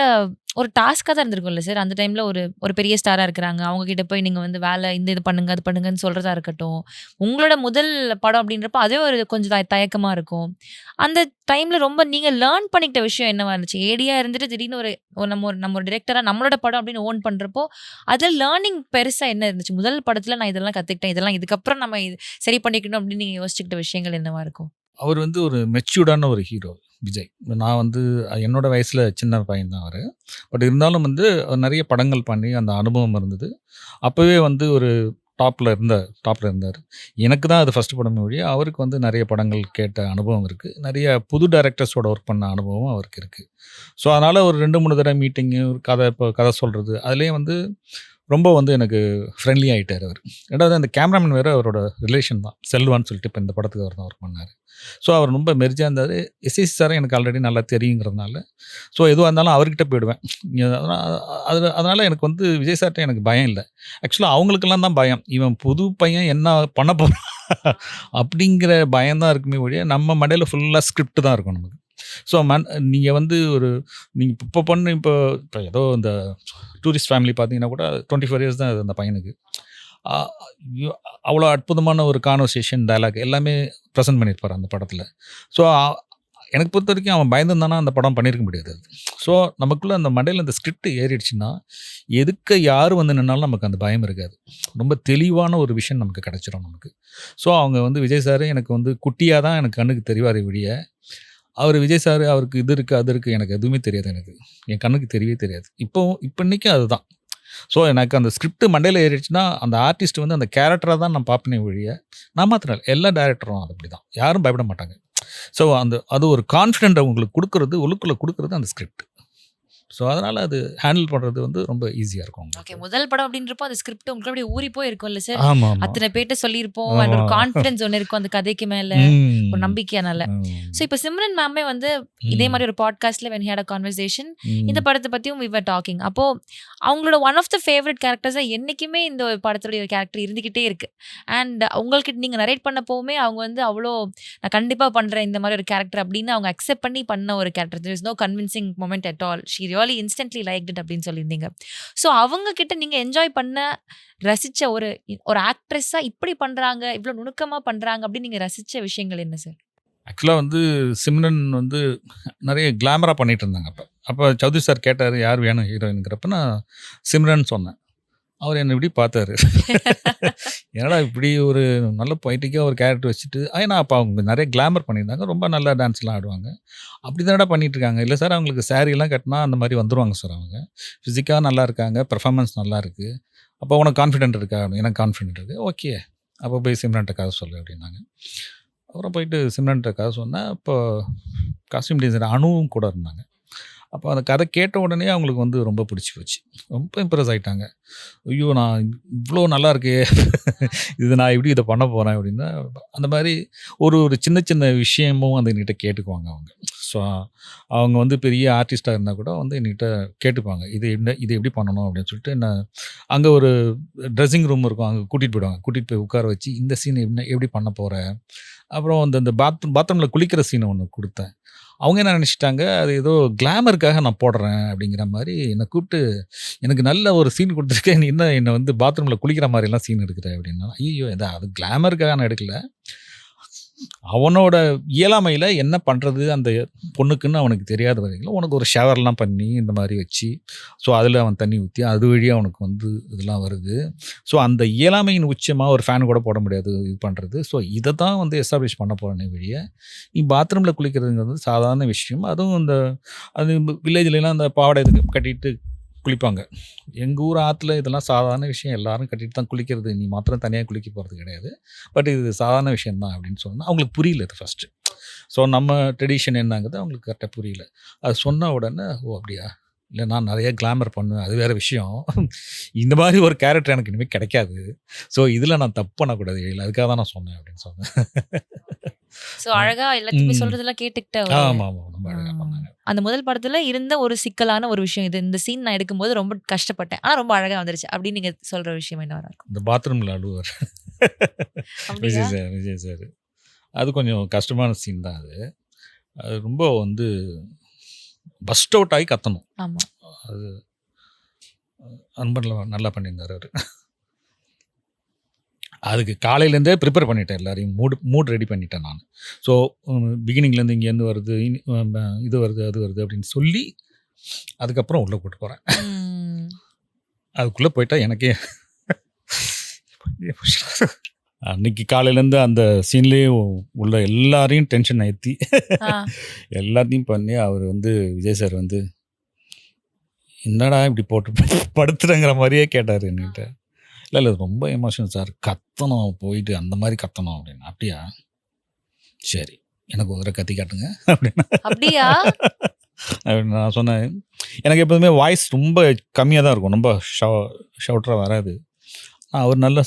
ஒரு டாஸ்க்காக தான் இருந்திருக்கும்ல சார்? அந்த டைமில் ஒரு பெரிய ஸ்டாராக இருக்கிறாங்க, அவங்கக்கிட்ட போய் நீங்கள் வந்து வேலை இது பண்ணுங்க அது பண்ணுங்கன்னு சொல்கிறதா இருக்கட்டும், உங்களோட முதல் படம் அப்படின்றப்போ அதே ஒரு கொஞ்சம் தயக்கமாக இருக்கும். அந்த டைமில் ரொம்ப நீங்கள் லேர்ன் பண்ணிக்கிட்ட விஷயம் என்னவா இருந்துச்சு? ஏடியாக இருந்துட்டு திடீர்னு நம்ம ஒரு டிரெக்டராக நம்மளோட படம் அப்படின்னு ஓன் பண்ணுறப்போ அதில் லேர்னிங் பெருசாக என்ன இருந்துச்சு? முதல் படத்தில் நான் இதெல்லாம் கற்றுக்கிட்டேன், இதெல்லாம் இதுக்கப்புறம் நம்ம இது சரி பண்ணிக்கணும் அப்படின்னு நீங்கள் யோசிச்சுக்கிட்ட விஷயங்கள் என்னவா இருக்கும்? அவர் வந்து ஒரு மெச்சூர்டான ஒரு ஹீரோ விஜய். நான் வந்து என்னோட வயசில் சின்ன பையன் தான் அவர். பட் இருந்தாலும் வந்து நிறைய படங்கள் பண்ணி அந்த அனுபவம் இருந்தது. அப்போவே வந்து ஒரு டாப்பில் இருந்தார். எனக்கு தான் அது ஃபஸ்ட்டு படமே வழியாக அவருக்கு வந்து நிறைய படங்கள் கேட்ட அனுபவம் இருக்குது. நிறைய புது டைரக்டர்ஸோட ஒர்க் பண்ண அனுபவம் அவருக்கு இருக்குது. ஸோ அதனால் ஒரு 2-3 தடவை மீட்டிங்கு, ஒரு கதை சொல்கிறது, அதுலேயே வந்து ரொம்ப வந்து எனக்கு ஃப்ரெண்ட்லி ஆகிட்டார் அவர். ரெண்டாவது அந்த கேமராமேன் வேறு அவரோட ரிலேஷன் தான், செல்வான்னு சொல்லிட்டு இப்போ இந்த படத்துக்கு அவர் தான் ஒர்க் பண்ணார். ஸோ அவர் ரொம்ப மெர்ஜாக இருந்தார். எஸ்எஸ்சி சாரை எனக்கு ஆல்ரெடி நல்லா தெரியுங்கிறதுனால ஸோ எதுவாக இருந்தாலும் அவர்கிட்ட போயிடுவேன். அதனால் எனக்கு வந்து விஜய் சார்கிட்ட எனக்கு பயம் இல்லை. ஆக்சுவலாக அவங்களுக்கெல்லாம் தான் பயம், இவன் புது பையன் என்ன பண்ண போகிறான் அப்படிங்கிற பயம்தான் இருக்குமே ஒழிய நம்ம மண்டையில் ஃபுல்லாக ஸ்கிரிப்ட் தான் இருக்கும் நமக்கு. ஸோ நீங்கள் வந்து இப்போ ஏதோ இந்த டூரிஸ்ட் ஃபேமிலி பார்த்தீங்கன்னா கூட 24 இயர்ஸ் தான் அந்த பையனுக்கு. அவ்வளோ அற்புதமான ஒரு கான்வர்சேஷன், டயலாக் எல்லாமே ப்ரெசென்ட் பண்ணியிருப்பார் அந்த படத்தில். ஸோ எனக்கு பொறுத்த வரைக்கும் அவன் பயந்துருந்தானா அந்த படம் பண்ணியிருக்க முடியாது. ஸோ நமக்குள்ளே அந்த மண்டையில் அந்த ஸ்கிரிப்ட் ஏறிடுச்சுன்னா எதுக்க யார் வந்து நின்னாலும் நமக்கு அந்த பயம் இருக்காது. ரொம்ப தெளிவான ஒரு விஷயம் நமக்கு கிடச்சிரும் நமக்கு. ஸோ அவங்க வந்து விஜய் சார் எனக்கு வந்து குட்டியாக தான் எனக்கு கண்ணுக்கு தெரிவார் விடிய. அவர் விஜய் சார் அவருக்கு இது இருக்குது அது இருக்குது எனக்கு எதுவுமே தெரியாது. எனக்கு என் கண்ணுக்கு தெரியவே தெரியாது. இப்போ இன்றைக்கும் அதுதான். ஸோ எனக்கு அந்த ஸ்கிரிப்ட் மண்டையில் ஏறிடுச்சுன்னா அந்த ஆர்டிஸ்ட் வந்து அந்த கேரக்டராக தான் நான் பார்ப்பேனே ஒழிய நான் மாத்திரம் இல்லை, எல்லா டேரக்டரும் அது அப்படி தான். யாரும் பயப்பட மாட்டாங்க. ஸோ அது ஒரு கான்ஃபிடென்ட் அவங்களுக்கு கொடுக்குறது, உள்ளுக்குள்ளே கொடுக்குறது அந்த ஸ்கிரிப்ட். ஸோ அதனால் அது ஹேண்டில் பண்ணுறது வந்து ரொம்ப ஈஸியாக இருக்கும். ஓகே, முதல் படம் அப்படின்றப்போ அந்த ஸ்கிரிப்ட் உங்களுக்கு அப்படியே ஊறி போய் இருக்கும்ல சார். ஆமாம், அத்தனை பேர்ட்ட சொல்லியிருப்போம், ஒரு கான்ஃபிடன்ஸ் ஒன்று இருக்கும் அந்த கதைக்கு மேலே, ஒரு நம்பிக்கையானால. ஸோ இப்போ சிம்ரன் மேமே வந்து இதே மாதிரி ஒரு பாட்காஸ்ட்ல when he had a conversation இந்த படத்தை பற்றியும் we were talking. அப்போ அவங்களோட ஒன் ஆஃப் த ஃபேவரட் கேரக்டர்ஸாக என்றைக்குமே இந்த படத்துடைய ஒரு கேரக்டர் இருந்துக்கிட்டே இருக்கு. அண்ட் உங்களுக்கு நீங்கள் நரேட் பண்ண போவுமே அவங்க வந்து அவ்வளோ நான் கண்டிப்பாக பண்ணுறேன் இந்த மாதிரி ஒரு கேரக்டர் அப்படின்னு அவங்க அக்செப்ட் பண்ணி பண்ண ஒரு character. there is no convincing moment at all. she really instantly liked it அப்படின்னு சொல்லியிருந்தீங்க. ஸோ அவங்க கிட்ட நீங்கள் என்ஜாய் பண்ண ரசித்த ஒரு ஆக்ட்ரஸாக இப்படி பண்ணுறாங்க, இவ்வளோ நுணுக்கமாக பண்ணுறாங்க அப்படின்னு நீங்கள் ரசித்த விஷயங்கள் என்ன சார்? ஆக்சுவலாக வந்து சிம்ரன் வந்து நிறைய கிளாமராக பண்ணிகிட்டு இருந்தாங்க. அப்போ சௌத்ரி சார் கேட்டார் யார் வேணும் ஹீரோயினுங்கிறப்ப நான் சிம்ரன் சொன்னேன். அவர் என்னை இப்படி பார்த்தாரு. ஏன்னா இப்படி ஒரு நல்ல பொய்ட்டிக்காக ஒரு கேரக்டர் வச்சுட்டு ஏன்னா அப்போ அவங்க நிறைய கிளாமர் பண்ணியிருந்தாங்க, ரொம்ப நல்லா டான்ஸ்லாம் ஆடுவாங்க. அப்படி தானடா பண்ணிகிட்டு இருக்காங்க. இல்லை சார் அவங்களுக்கு சாரீலாம் கட்டினா அந்த மாதிரி வந்துடுவாங்க சார். அவங்க ஃபிசிக்காக நல்லா இருக்காங்க, பெர்ஃபார்மன்ஸ் நல்லா இருக்குது. அப்போ உனக்கு கான்ஃபிடென்ட் இருக்கா? எனக்கு கான்ஃபிடென்ட் இருக்குது. ஓகே, அப்போ போய் சிம்ரன்ட்ட கதை சொல்லு அப்படின்னாங்க. அப்புறம் போயிட்டு சிம்ரன்ட்ட கதை சொன்னேன். அப்போ காஸ்டியூம் டிசைனர் அணுவும் கூட இருந்தாங்க. அப்போ அந்த கதை கேட்ட உடனே அவங்களுக்கு வந்து ரொம்ப பிடிச்சி போச்சு, ரொம்ப இம்ப்ரெஸ் ஆகிட்டாங்க. ஐயோ நான் இவ்வளோ நல்லா இருக்கே, இது நான் எப்படி இதை பண்ண போகிறேன் அப்படின்னா அந்த மாதிரி ஒரு சின்ன சின்ன விஷயமும் அந்த என்கிட்ட கேட்டுக்குவாங்க அவங்க. ஸோ அவங்க வந்து பெரிய ஆர்டிஸ்ட்டாக இருந்தால் கூட வந்து என்கிட்ட கேட்டுப்பாங்க, இது எப்படி பண்ணணும் அப்படின்னு சொல்லிட்டு. என்ன அங்கே ஒரு ட்ரெஸ்ஸிங் ரூம் இருக்கும், அங்கே கூட்டிகிட்டு போயிடுவாங்க. கூட்டிகிட்டு போய் உட்கார வச்சு இந்த சீன் எப்படி பண்ண போகிறேன். அப்புறம் அந்த பாத்ரூமில் குளிக்கிற சீனை ஒன்று கொடுத்தேன். அவங்க என்ன நினச்சிட்டாங்க, அது ஏதோ கிளாமருக்காக நான் போடுறேன் அப்படிங்கிற மாதிரி என்னை கூப்பிட்டு எனக்கு நல்ல ஒரு சீன் கொடுத்துருக்கேன், நீ என்ன என்னை வந்து பாத்ரூமில் குளிக்கிற மாதிரிலாம் சீன் எடுக்கிறேன் அப்படின்னா. ஐயோ அது கிளாமருக்காக நான் எடுக்கல, அவனோட இயலாமையில் என்ன பண்ணுறது அந்த பொண்ணுக்குன்னு அவனுக்கு தெரியாத வரைக்கும் உனக்கு ஒரு ஷவர்லாம் பண்ணி இந்த மாதிரி வச்சு, ஸோ அதில் அவன் தண்ணி ஊற்றி அது வழியாக அவனுக்கு வந்து இதெல்லாம் வருது. ஸோ அந்த இயலாமையின் உச்சமாக ஒரு ஃபேன் கூட போட முடியாது இது பண்ணுறது. ஸோ இதை தான் வந்து எஸ்டாப்ளிஷ் பண்ண போகிறேனே வழிய நீ பாத்ரூமில் குளிக்கிறதுங்கிறது சாதாரண விஷயம். அதுவும் இந்த அது வில்லேஜ்லாம் அந்த பாவாடை இதுக்கு கட்டிட்டு குளிப்பாங்க. எங்கள் ஊர் ஆற்றுல இதெல்லாம் சாதாரண விஷயம், எல்லாரும் கட்டிட்டு தான் குளிக்கிறது, நீ மாத்திரம் தனியாக குளிக்க போகிறது கிடையாது, பட் இது சாதாரண விஷயந்தான் அப்படின்னு சொன்னால் அவங்களுக்கு புரியல இது ஃபஸ்ட்டு. ஸோ நம்ம ட்ரெடிஷன் என்னங்கிறது அவங்களுக்கு கரெக்டாக புரியல. அது சொன்ன உடனே ஓ அப்படியா, இல்லை நான் நிறைய கிளாமர் பண்ணுவேன், அது வேறு விஷயம், இந்த மாதிரி ஒரு கேரக்டர் எனக்கு இனிமேல் கிடைக்காது, ஸோ இதில் நான் தப்பு பண்ணக்கூடாது, இல்லை அதுக்காக தான் நான் சொன்னேன் அப்படின்னு சொன்னேன். ஸோ அழகா எல்லாத்தையுமே சொல்றதெல்லாம் கேட்டுக்கிட்ட ஆமாம், ரொம்ப அழகாக பண்ணாங்க. அந்த முதல் படத்துல இருந்த ஒரு சிக்கலான ஒரு விஷயம் இது, இந்த சீன் நான் எடுக்கும்போது ரொம்ப கஷ்டப்பட்டேன், ஆனால் ரொம்ப அழகா வந்துருச்சு அப்படின்னு நீங்க சொல்ற விஷயம் என்ன இருக்கும்? இந்த பாத்ரூமில் அழுவார் விஜய் சார், அது கொஞ்சம் கஷ்டமான சீன் தான். அது ரொம்ப வந்து பஸ்ட் அவுட் ஆகி கத்தணும். ஆமாம், அது அன்பனில் நல்லா பண்ணியிருந்தார் அவர். அதுக்கு காலையிலேருந்தே ப்ரிப்பேர் பண்ணிட்டேன், எல்லாரையும் மூட் ரெடி பண்ணிட்டேன் நான். ஸோ பிகினிங்லேருந்து இங்கேருந்து வருது, இது வருது அது வருது அப்படின்னு சொல்லி அதுக்கப்புறம் உள்ளே கூட்டு போகிறேன். அதுக்குள்ளே போயிட்டா எனக்கே அன்னைக்கு காலையிலேருந்து அந்த சீன்லேயே உள்ள எல்லாரையும் டென்ஷன் ஏற்றி எல்லாத்தையும் பண்ணி அவர் வந்து விஜய் சார் வந்து என்னடா இப்படி போட்டு படுத்துறங்கிற மாதிரியே கேட்டார் என்கிட்ட. இல்லை ரொம்ப எமோஷன் சார், கத்தணும் போயிட்டு அந்த மாதிரி கத்தணும் அப்படின்னு. அப்படியா, சரி எனக்கு ஒரு கத்தி காட்டுங்க அப்படியா அப்படின்னு நான் சொன்னேன். எனக்கு எப்போதுமே வாய்ஸ் ரொம்ப கம்மியாக தான் இருக்கும், ரொம்ப ஷவுட்டராக வராது. அவர் நல்ல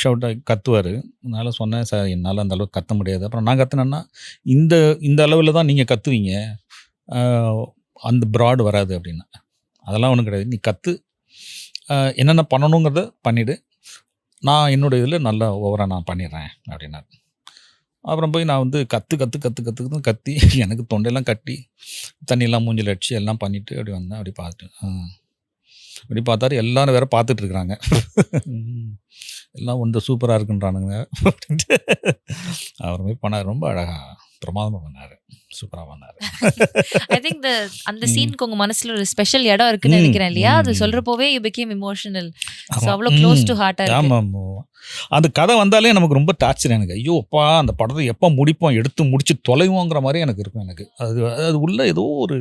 ஷவுட்டாக கத்துவார். அதனால் சொன்னேன் சார் என்னால் அந்த அளவுக்கு கத்த முடியாது. அப்புறம் நான் கத்துனேன்னா இந்த அளவில் தான் நீங்கள் கத்துவீங்க, அந்த ப்ராட் வராது அப்படின்னா. அதெல்லாம் ஒன்றும் கிடையாது, நீ கற்று என்னென்ன பண்ணணுங்கிறத பண்ணிவிடு, நான் என்னோடய இதில் நல்லா ஓவராக நான் பண்ணிடுறேன் அப்படின்னாரு. அப்புறம் போய் நான் வந்து கத்தி எனக்கு தொண்டையெல்லாம் கட்டி தண்ணியெல்லாம் மூஞ்சில் அடிச்சு எல்லாம் பண்ணிவிட்டு அப்படி வந்தேன். அப்படி பார்த்துட்டு அப்படி பார்த்தாரு, எல்லோரும் வேறு பார்த்துட்ருக்குறாங்க, எல்லாம் வந்து சூப்பராக இருக்குன்றானுங்க அப்படின்ட்டு அவர் போய் பண்ணார். ரொம்ப அழகாக பிரமாதமாக பண்ணார், சூப்பராக பண்ணார். ஐ திங்க் அந்த சீனுக்கு உங்க மனசுல ஒரு ஸ்பெஷல் இடம் இருக்குன்னு நினைக்கிறேன் இல்லையா? அது சொல்றப்போவே யூ பிகேம் இமோஷனல். ஸோ அவ்வளோ க்ளோஸ் டு ஹார்ட்டா இருக்கு. ஆமாம், அந்த கதை வந்தாலே நமக்கு ரொம்ப டார்ச்சர். எனக்கு ஐயோ அப்பா அந்த படத்தை எப்போ முடிப்போம், எடுத்து முடிச்சு தொலைவோங்கிற மாதிரி எனக்கு இருக்கும். எனக்கு அது உள்ள ஏதோ ஒரு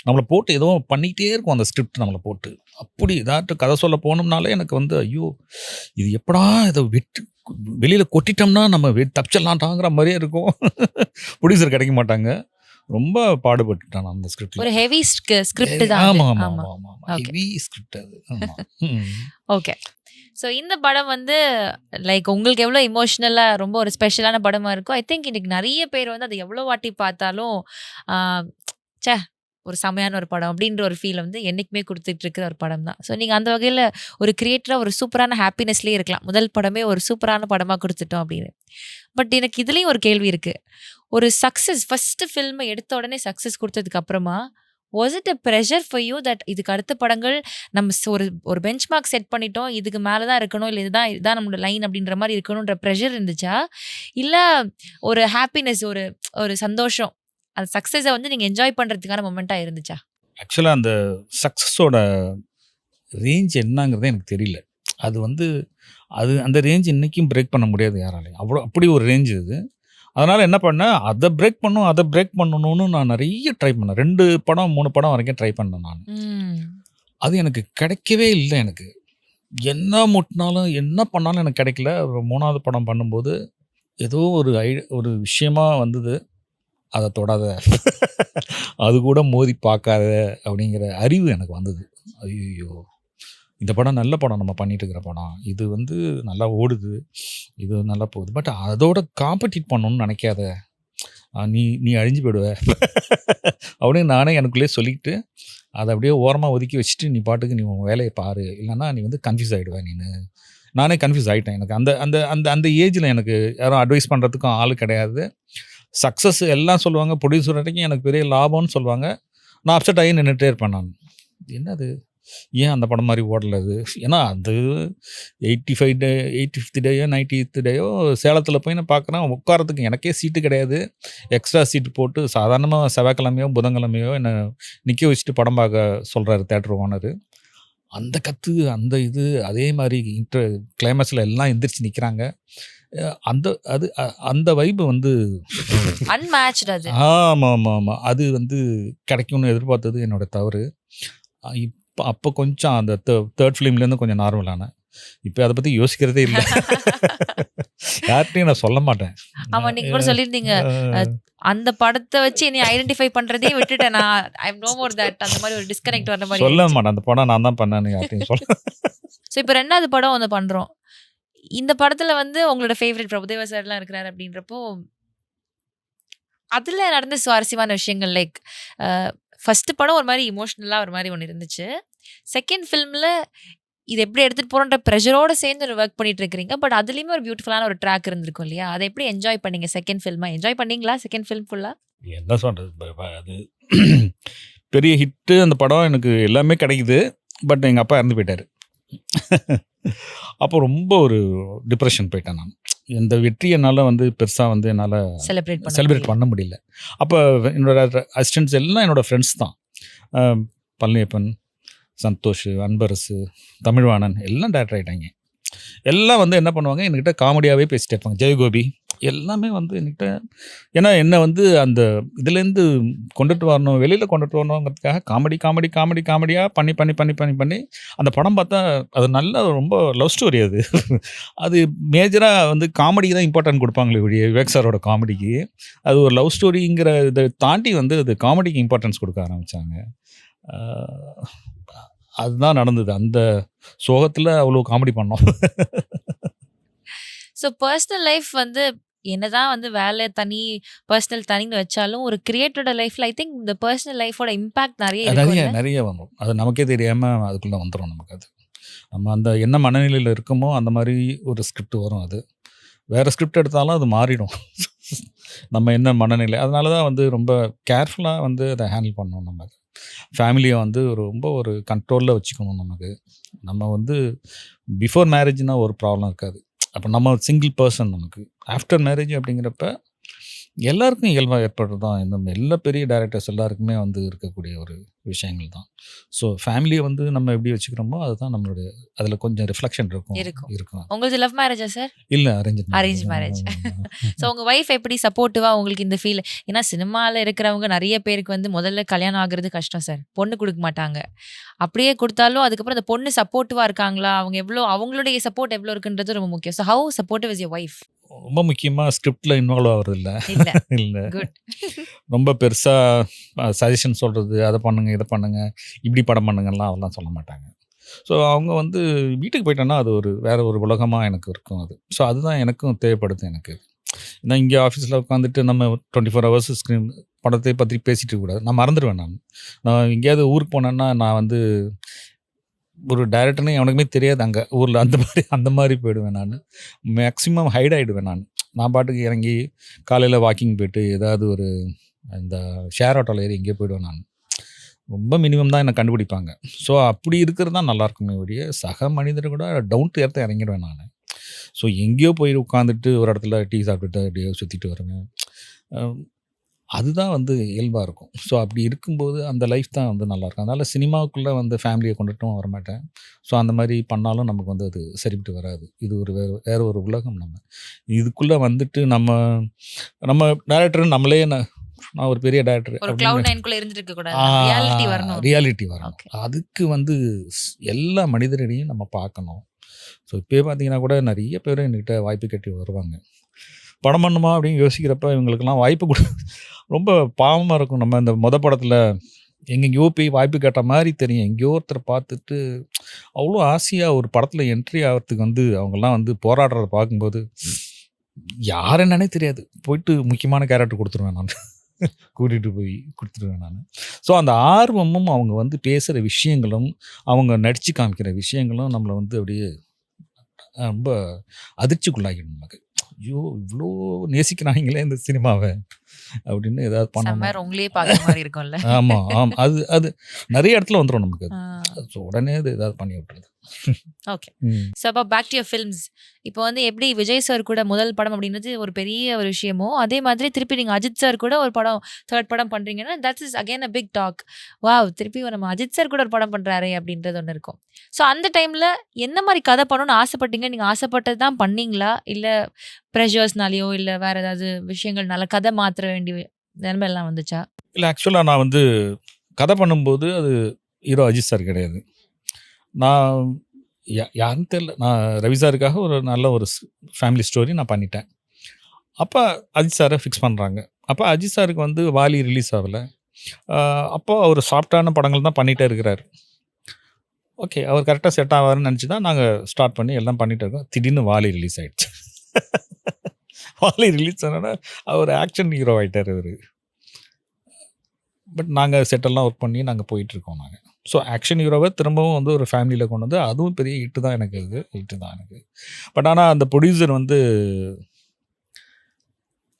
நம்மளை போட்டு ஏதோ பண்ணிக்கிட்டே இருக்கும் அந்த ஸ்கிரிப்ட் நம்மளை போட்டு. அப்படி ஏதாட்டு கதை சொல்ல போனோம்னாலே எனக்கு வந்து ஐயோ இது எப்படா இதை விட்டு வெளியில் கொட்டிட்டோம்னா நம்ம தப்பிச்சிடலான்ட்டாங்கிற மாதிரியே இருக்கும். ப்ரொடியூசர் கிடைக்க மாட்டாங்க. ரொம்ப பாடுபட்டுட்டான் அந்த ஸ்கிரிப்ட். ஒரு ஹெவி ஸ்கிரிப்ட் தான். ஆமாம் ஆமாம் ஆமாம், ஹெவி ஸ்கிரிப்ட் அது. ஓகே. ஸோ இந்த படம் வந்து லைக் உங்களுக்கு எவ்வளோ இமோஷ்னலாக ரொம்ப ஒரு ஸ்பெஷலான படமாக இருக்கும். ஐ திங்க் இன்னைக்கு நிறைய பேர் வந்து அதை எவ்வளோ வாட்டி பார்த்தாலும் சே ஒரு செமையான ஒரு படம் அப்படின்ற ஒரு ஃபீல் வந்து என்றைக்குமே கொடுத்துட்டு இருக்கிற ஒரு படம் தான். ஸோ நீங்கள் அந்த வகையில் ஒரு கிரியேட்டராக ஒரு சூப்பரான ஹாப்பினஸ்லேயே இருக்கலாம். முதல் படமே ஒரு சூப்பரான படமாக கொடுத்துட்டோம் அப்படின்னு. பட் எனக்கு இதுலேயும் ஒரு கேள்வி இருக்குது. ஒரு சக்ஸஸ் ஃபஸ்ட்டு ஃபில்மை எடுத்த உடனே சக்ஸஸ் கொடுத்ததுக்கு அப்புறமா was it a pressure for you that இதுக்கு அடுத்த படங்கள் நம்ம ஒரு பெஞ்ச் மார்க் செட் பண்ணிட்டோம், இதுக்கு மேலே தான் இருக்கணும், இல்லை இதுதான் நம்மளோட லைன் அப்படின்ற மாதிரி இருக்கணுன்ற ப்ரெஷர் இருந்துச்சா? இல்லை ஒரு ஹாப்பினஸ், ஒரு சந்தோஷம், அந்த சக்ஸஸை வந்து நீங்கள் என்ஜாய் பண்ணுறதுக்கான மொமெண்ட்டாக இருந்துச்சா? ஆக்சுவலாக அந்த சக்ஸஸோட ரேஞ்ச் என்னங்கிறதே எனக்கு தெரியல. அது வந்து அந்த ரேஞ்ச் இன்றைக்கும் பிரேக் பண்ண முடியாது யாராலையும். அப்படி ஒரு ரேஞ்ச் இது. அதனால் என்ன பண்ணேன், அதை பிரேக் பண்ணணும்னு நான் நிறைய ட்ரை பண்ணேன். 2 படம் 3 படம் வரைக்கும் ட்ரை பண்ணேன் நான். அது எனக்கு கிடைக்கவே இல்லை. எனக்கு என்ன முட்டினாலும் என்ன பண்ணாலும் எனக்கு கிடைக்கல. 3ஆவது படம் பண்ணும்போது ஏதோ ஒரு விஷயமா வந்தது, அதை தொடாத, அது கூட மோதி பார்க்காத அப்படிங்கிற அறிவு எனக்கு வந்தது. ஐயோ இந்த படம் நல்ல படம், நம்ம பண்ணிட்டு இருக்கிற படம், இது வந்து நல்லா ஓடுது, இது நல்லா போகுது, பட் அதோட காம்படிட் பண்ணணும்னு நினைக்காத, நீ அழிஞ்சு போயிடுவ அப்படின்னு நானே எனக்குள்ளே சொல்லிக்கிட்டு அதை அப்படியே ஓரமாக ஒதுக்கி வச்சுட்டு நீ பாட்டுக்கு நீ உன் வேலையை பாரு, இல்லைன்னா நீ வந்து கன்ஃபியூஸ் ஆகிடுவேன். நானே கன்ஃபியூஸ் ஆகிட்டேன். எனக்கு அந்த அந்த அந்த அந்த ஏஜில் எனக்கு யாரும் அட்வைஸ் பண்ணுறதுக்கும் ஆள் கிடையாது. சக்ஸஸ் எல்லாம் சொல்லுவாங்க, ப்ரொடியூசர் வரைக்கும் எனக்கு பெரிய லாபம்னு சொல்லுவாங்க. நான் அப்செட் ஆகி நின்றுட்டே இருப்பேன். நான் என்னது ஏன் அந்த படம் மாதிரி ஓடலது? ஏன்னா அது 85th டேயோ 90th டேயோ சேலத்தில் போய் நான் பார்க்குறேன், உட்காரத்துக்கு எனக்கே சீட்டு கிடையாது. எக்ஸ்ட்ரா சீட்டு போட்டு சாதாரணமாக செவ்வாய்க்கிழமையோ புதன்கிழமையோ என்னை நிற்க வச்சுட்டு படம் பார்க்க சொல்கிறாரு தேட்டர் ஓனர். அந்த கற்று அந்த இது அதே மாதிரி கிளைமேக்ஸில் எல்லாம் எந்திரிச்சு நிற்கிறாங்க. அந்த வைப்பு வந்து அன்மேட்ச்டு. அது ஆமாம், அது வந்து கிடைக்கும்னு எதிர்பார்த்தது என்னோட தவறு. அப்போ கொஞ்சம் அந்த தேர்ட் ஃபிலிம்லேருந்து கொஞ்சம் நார்மலானேன். இப்போ அதை பற்றி யோசிக்கிறதே இல்லை. யார்கிட்டையும் நான் சொல்ல மாட்டேன். ஆமா, நீங்க கூட சொல்லியிருந்தீங்க அந்த படத்தை வச்சு என்னை ஐடென்டிஃபை பண்றதே விட்டுட்டேன் நான். ஐ அம் நோ மோர் தட். அந்த மாதிரி ஒரு டிஸ்கனெக்ட் வர மாதிரி சொல்ல மாட்டேன். அந்த படம் நான் தான் பண்ணேன்னு யார்கிட்டையும் சொல்ல. ஸோ இப்போ 2வது படம் ஒன்று பண்றோம். இந்த படத்துல வந்து உங்களோட ஃபேவரட் பிரபுதேவா சார்லாம் இருக்கிறாரு அப்படின்றப்போ அதுல நடந்த சுவாரஸ்யமான விஷயங்கள் லைக் ஃபர்ஸ்ட் படம் ஒரு மாதிரி இமோஷனலாக ஒரு மாதிரி ஒன்று இருந்துச்சு. செகண்ட் ஃபிலிமில் இது எப்படி எடுத்துகிட்டு போகிறோன்ற ப்ரெஷரோடு சேர்ந்து ஒரு ஒர்க் பண்ணிட்டு இருக்கிறீங்க. பட் அதுலேயுமே ஒரு பியூட்டிஃபுல்லான ஒரு ட்ராக் இருந்திருக்கும் இல்லையா? அதை எப்படி என்ஜாய் பண்ணீங்க? செகண்ட் ஃபில்மா என்ஜாய் பண்ணீங்களா? செகண்ட் ஃபிலிம் ஃபுல்லாக என்ன சொல்கிறது, அது பெரிய ஹிட்டு அந்த படம். எனக்கு எல்லாமே கிடைக்குது. பட் எங்கள் அப்பா இறந்து போயிட்டார். அப்போ ரொம்ப ஒரு டிப்ரெஷன் போயிட்டேன் நான். இந்த வெற்றி என்னால் வந்து பெருசாக வந்து என்னால் செலிப்ரேட் பண்ண முடியல. அப்போ என்னோட அசிஸ்டன்ட்ஸ் எல்லாம் என்னோடய ஃப்ரெண்ட்ஸ் தான். பழனியப்பன், சந்தோஷ், அன்பரசு, தமிழ்வாணன் எல்லாம் டேரக்டர் ஆகிட்டாங்க. எல்லாம் வந்து என்ன பண்ணுவாங்க, என்கிட்ட காமெடியாகவே பேசிகிட்டே இருப்பாங்க. ஜெயகோபி எல்லாமே வந்து என்கிட்ட, ஏன்னா என்னை வந்து அந்த இதுலேருந்து கொண்டுட்டு வரணும், வெளியில் கொண்டுட்டு வரணுங்கிறதுக்காக காமெடியாக பண்ணி அந்த படம் பார்த்தா அது நல்ல ரொம்ப லவ் ஸ்டோரி. அது மேஜராக வந்து காமெடி தான் இம்பார்ட்டன்ட் கொடுப்பாங்களே ஒழிய விவேக் சாரோட காமெடிக்கு. அது ஒரு லவ் ஸ்டோரிங்கிற இதை தாண்டி வந்து அது காமெடிக்கு இம்பார்ட்டன்ஸ் கொடுக்க ஆரம்பித்தாங்க. அதுதான் நடந்தது. அந்த சோகத்தில் அவ்வளோ காமெடி பண்ணோம். ஸோ பர்சனல் லைஃப் வந்து என்னதான் வந்து வேலை தனி பர்சனல் தனின்னு வச்சாலும் ஒரு கிரியேட்டரோட லைஃப்ல ஐ திங்க் இந்த பர்சனல் லைஃபோட இம்பாக்ட் நிறைய வரும். அது நமக்கே தெரியாமல் அதுக்குள்ளே வந்துடும் நமக்கு. அது நம்ம அந்த என்ன மனநிலையில் இருக்கோமோ அந்த மாதிரி ஒரு ஸ்கிரிப்ட் வரும். அது வேறு ஸ்கிரிப்ட் எடுத்தாலும் அது மாறிடும். நம்ம என்ன மனநிலை, அதனால தான் வந்து ரொம்ப கேர்ஃபுல்லாக வந்து அதை ஹேண்டில் பண்ணணும். நம்ம ஃபேமிலியை வந்து ரொம்ப ஒரு கண்ட்ரோலில் வச்சுக்கணும். நம்ம வந்து பிஃபோர் மேரேஜ்னால் ஒரு ப்ராப்ளம் இருக்காது. அப்போ நம்ம சிங்கிள் பர்சன். நமக்கு ஆஃப்டர் மேரேஜ் அப்படிங்கிறப்ப எல்லாருக்கும் இயல்பா ஏற்படுறது தான். இந்த எல்லா பெரிய டைரக்டர்ஸ் எல்லாருக்குமே வந்து இருக்கக்கூடிய ஒரு விஷயங்கள் தான். ஸோ ஃபேமிலிய வந்து நம்ம எப்படி வச்சுக்கிறோமோ, அதுதான் நம்மளுடைய அதில கொஞ்சம் ரிஃப்ளெக்ஷன் இருக்கும். இருக்கும். உங்களது லவ் மேரேஜா சார்? இல்ல அரேஞ்ச் அரேஞ்ச் மேரேஜ். ஸோ உங்க வைஃப் எப்படி சப்போர்ட்டிவா உங்களுக்கு இந்த ஃபீல்? ஏன்னா சினிமால இருக்கிறவங்க நிறைய பேருக்கு வந்து முதல்ல கல்யாணம் ஆகுறது கஷ்டம் சார். பொண்ணு குடுக்க மாட்டாங்க. அப்படியே குடுத்தாலும் அதுக்கப்புறம் அந்த பொண்ணு சப்போர்ட்டிவா இருக்காங்களா? அவங்க எவ்வளோ அவங்களுடைய சப்போர்ட் எவ்வளோ இருக்குன்றது ரொம்ப முக்கியம். So how supportive is your wife? ரொம்ப முக்கியமா ஸ்கிரிப்ட்ல இன்வால்வ் ஆவறதில்ல. இல்ல. இல்ல. குட். ரொம்ப பெருசா சஜஷன் சொல்றது, அத பண்ணுங்க, இத பண்ணுங்க, இப்படி படம் பண்ணுங்கலாம் அதெல்லாம் சொல்ல மாட்டாங்க. ஸோ அவங்க வந்து வீட்டுக்கு போயிட்டோன்னா, அது ஒரு வேற ஒரு உலகமா எனக்கு இருக்கும் அது. ஸோ அதுதான் எனக்கும் தேவைப்படுது எனக்கு. நான் இங்கே ஆஃபீஸில் உட்காந்துட்டு நம்ம 24 ஹவர்ஸ் ஸ்க்ரீன் படத்தை பற்றி பேசிட்டு இருக்கக்கூடாது. நான் மறந்துடுவேன் நான். நான் எங்கேயாவது ஊருக்கு போனேன்னா, நான் வந்து ஒரு டைரக்டர்னே எவனுக்குமே தெரியாது அங்கே ஊரில். அந்த மாதிரி போயிடுவேன் நான். மேக்ஸிமம் ஹைட் ஆகிடுவேன் நான். நான் பாட்டுக்கு இறங்கி காலையில் வாக்கிங் போயிட்டு ஏதாவது ஒரு இந்த ஷேர் ஆட்டோவில் ஏறி எங்கேயோ போயிடுவேன் நான். ரொம்ப மினிமம் தான் என்னை கண்டுபிடிப்பாங்க. ஸோ அப்படி இருக்கிறது தான் நல்லாயிருக்குமே ஒழிய, சக மனிதரை கூட டவுன் டு எர்த் இறங்கிடுவேன் நான். ஸோ எங்கேயோ போய் உட்காந்துட்டு ஒரு இடத்துல டீ சாப்பிட்டுட்டு அப்படியே சுற்றிட்டு வருவேன். அதுதான் வந்து இயல்பாக இருக்கும். ஸோ அப்படி இருக்கும்போது அந்த லைஃப் தான் வந்து நல்லாயிருக்கும். அதனால் சினிமாவுக்குள்ளே வந்து ஃபேமிலியை கொண்டுட்டும் வரமாட்டேன். ஸோ அந்த மாதிரி பண்ணாலும் நமக்கு வந்து அது சரிப்பட்டு வராது. இது ஒரு வேற ஒரு உலகம். நம்ம இதுக்குள்ளே வந்துட்டு நம்ம டைரக்டர் நம்மளே நான் ஒரு பெரிய டைரக்டர் ஒரு cloud nine குள்ள இருந்துட்டு இருக்க கூடாது. ரியாலிட்டி வரணும். ரியாலிட்டி வரணும். Okay. அதுக்கு வந்து எல்லா மனிதரையும் நம்ம பார்க்கணும். ஸோ இப்போயே பார்த்தீங்கன்னா கூட நிறைய பேர் என்கிட்ட வாய்ப்பு கேட்டு வருவாங்க. படம் பண்ணுமா அப்படின்னு யோசிக்கிறப்ப இவங்களுக்கெல்லாம் வாய்ப்பு ரொம்ப பாவமாக இருக்கும். நம்ம இந்த படத்தில் எங்கெங்கேயோ போய் வாய்ப்பு கேட்ட மாதிரி தெரியும். எங்கேயோ ஒருத்தரை பார்த்துட்டு அவ்வளோ ஆசையாக ஒரு படத்தில் என்ட்ரி ஆகிறதுக்கு வந்து அவங்கெல்லாம் வந்து போராடுறத பார்க்கும்போது யார் என்னன்னே தெரியாது. போயிட்டு முக்கியமான கேரக்டர் கொடுத்துருவேன் நான். கூட்டிகிட்டு போய் கொடுத்துருவேன் நான். ஸோ அந்த ஆர்வமும் அவங்க வந்து பேசுகிற விஷயங்களும் அவங்க நடித்து காமிக்கிற விஷயங்களும் நம்மளை வந்து அப்படியே ரொம்ப அதிர்ச்சிக்குள்ளாகிடும் நமக்கு. ஐயோ இவ்வளோ நேசிக்கிறாங்களே இந்த சினிமாவை அப்படின்னு ஏதாவது பண்ண உங்களே பார்க்குற மாதிரி இருக்கும்ல. ஆமாம் அது நிறைய இடத்துல வந்துடும் நமக்கு. ஸோ உடனே அது ஏதாவது பண்ணி விட்டுறது. ஓகே. ஸோ அப்போ பேக் டு யுவர் ஃபிலிம்ஸ். இப்போ வந்து எப்படி விஜய் சார் கூட முதல் படம் அப்படின்றது ஒரு பெரிய ஒரு விஷயமோ, அதே மாதிரி திருப்பி நீங்கள் அஜித் சார் கூட ஒரு படம் தேர்ட் படம் பண்ணுறீங்கன்னா that's is again a big talk. Wow, திருப்பி நம்ம அஜித் சார் கூட ஒரு படம் பண்ணுறாரு அப்படின்றது ஒன்று இருக்கும். ஸோ அந்த டைமில் என்ன மாதிரி கதை பண்ணணும்னு ஆசைப்பட்டீங்க? நீங்கள் ஆசைப்பட்டது தான் பண்ணீங்களா, இல்லை ப்ரெஷர்ஸ்னாலேயோ இல்லை வேறு ஏதாவது விஷயங்கள்னால கதை மாற்ற வேண்டிய நிலைமையெல்லாம் வந்துச்சா? இல்லை, ஆக்சுவலாக நான் வந்து கதை பண்ணும்போது அது ஹீரோ அஜித் சார் கிடையாது. நான் யாருன்னு தெரியல, நான் ரவி சாருக்காக ஒரு நல்ல ஒரு ஃபேமிலி ஸ்டோரி நான் பண்ணிட்டேன். அப்போ அஜித் சாரை ஃபிக்ஸ் பண்ணுறாங்க. அப்போ அஜித் சாருக்கு வந்து வாலி ரிலீஸ் ஆகலை. அப்போது அவர் சாஃப்டான படங்கள் தான் பண்ணிகிட்டே இருக்கிறார். ஓகே, அவர் கரெக்டாக செட் ஆவார்னு நினச்சி தான் நாங்கள் ஸ்டார்ட் பண்ணி எல்லாம் பண்ணிகிட்டு இருக்கோம். திடீர்னு வாலி ரிலீஸ் ஆகிடுச்சு. வாலி ரிலீஸ் ஆனால் அவர் ஆக்ஷன் ஹீரோ ஆகிட்டார் அவர். பட் நாங்கள் செட்டெல்லாம் ஒர்க் பண்ணி நாங்கள் போயிட்டுருக்கோம் நாங்கள். ஸோ ஆக்ஷன் ஹீரோவை திரும்பவும் வந்து ஒரு ஃபேமிலியில் கொண்டு வந்து அதுவும் பெரிய ஹிட்டு தான் எனக்கு. ஹிட்டு தான் எனக்கு. பட் ஆனால் அந்த ப்ரொடியூசர் வந்து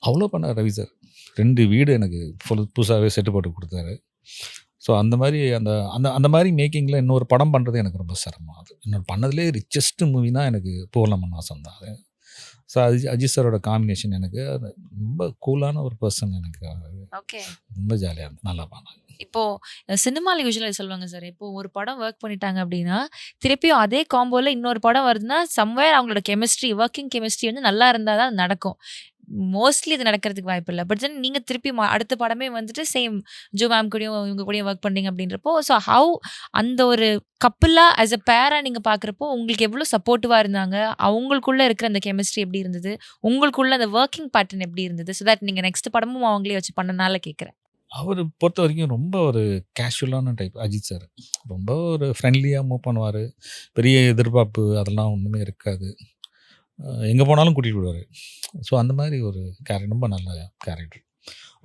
அவ்வளோ பண்ணார் ரவி சார். 2 வீடு எனக்கு புதுசாகவே செட்டு போட்டு கொடுத்தாரு. ஸோ அந்த மாதிரி அந்த மாதிரி மேக்கிங்கில் இன்னொரு படம் பண்ணுறது எனக்கு ரொம்ப சிரமம். அது இன்னொரு பண்ணதுலேயே ரிச்சஸ்ட் மூவினா எனக்கு பூவலம்மன் வாசம் தான். அது ஸோ அஜித் சாரோட காம்பினேஷன் எனக்கு ரொம்ப கூலான ஒரு பர்சன். எனக்கு ஓகே, ரொம்ப ஜாலியாக இருந்தது, நல்லா பண்ணாங்க. இப்போ சினிமாவில் யூஸ்வலாக சொல்லுவாங்க சார், இப்போ ஒரு படம் ஒர்க் பண்ணிட்டாங்க அப்படின்னா திருப்பியும் அதே காம்போவில் இன்னொரு படம் வருதுன்னா சம்வேர் அவங்களோட கெமிஸ்ட்ரி, ஒர்க்கிங் கெமிஸ்ட்ரி வந்து நல்லா இருந்தால் தான் நடக்கும். மோஸ்ட்லி இது நடக்கிறதுக்கு வாய்ப்பு இல்லை. பட் தென் நீங்கள் திருப்பி அடுத்த படமே வந்துட்டு சேம் ஜோ மேம் கூடயும் இவங்க கூடயும் ஒர்க் பண்ணீங்க அப்படின்றப்போ, ஸோ ஹவு அந்த ஒரு கப்புலாக ஆஸ் அ பேராக நீங்கள் பார்க்குறப்போ உங்களுக்கு எவ்வளோ சப்போர்ட்டிவாக இருந்தாங்க? அவங்களுக்குள்ளே இருக்கிற அந்த கெமிஸ்ட்ரி எப்படி இருந்தது? உங்களுக்குள்ள அந்த ஒர்க்கிங் பேட்டர்ன் எப்படி இருந்தது? ஸோ தட் நீங்கள் நெக்ஸ்ட் படமும் அவங்களே வச்சு பண்ணனால கேட்குறேன். அவர் பொறுத்த வரைக்கும் ரொம்ப ஒரு கேஷுவலான டைப் அஜித் சார். ரொம்ப ஒரு ஃப்ரெண்ட்லியாக மூவ் பண்ணுவார். பெரிய எதிர்பார்ப்பு அதெல்லாம் ஒன்றுமே இருக்காது. எங்கே போனாலும் கூட்டிகிட்டு விடுவார். ஸோ அந்த மாதிரி ஒரு ரொம்ப நல்ல கேரக்டர்.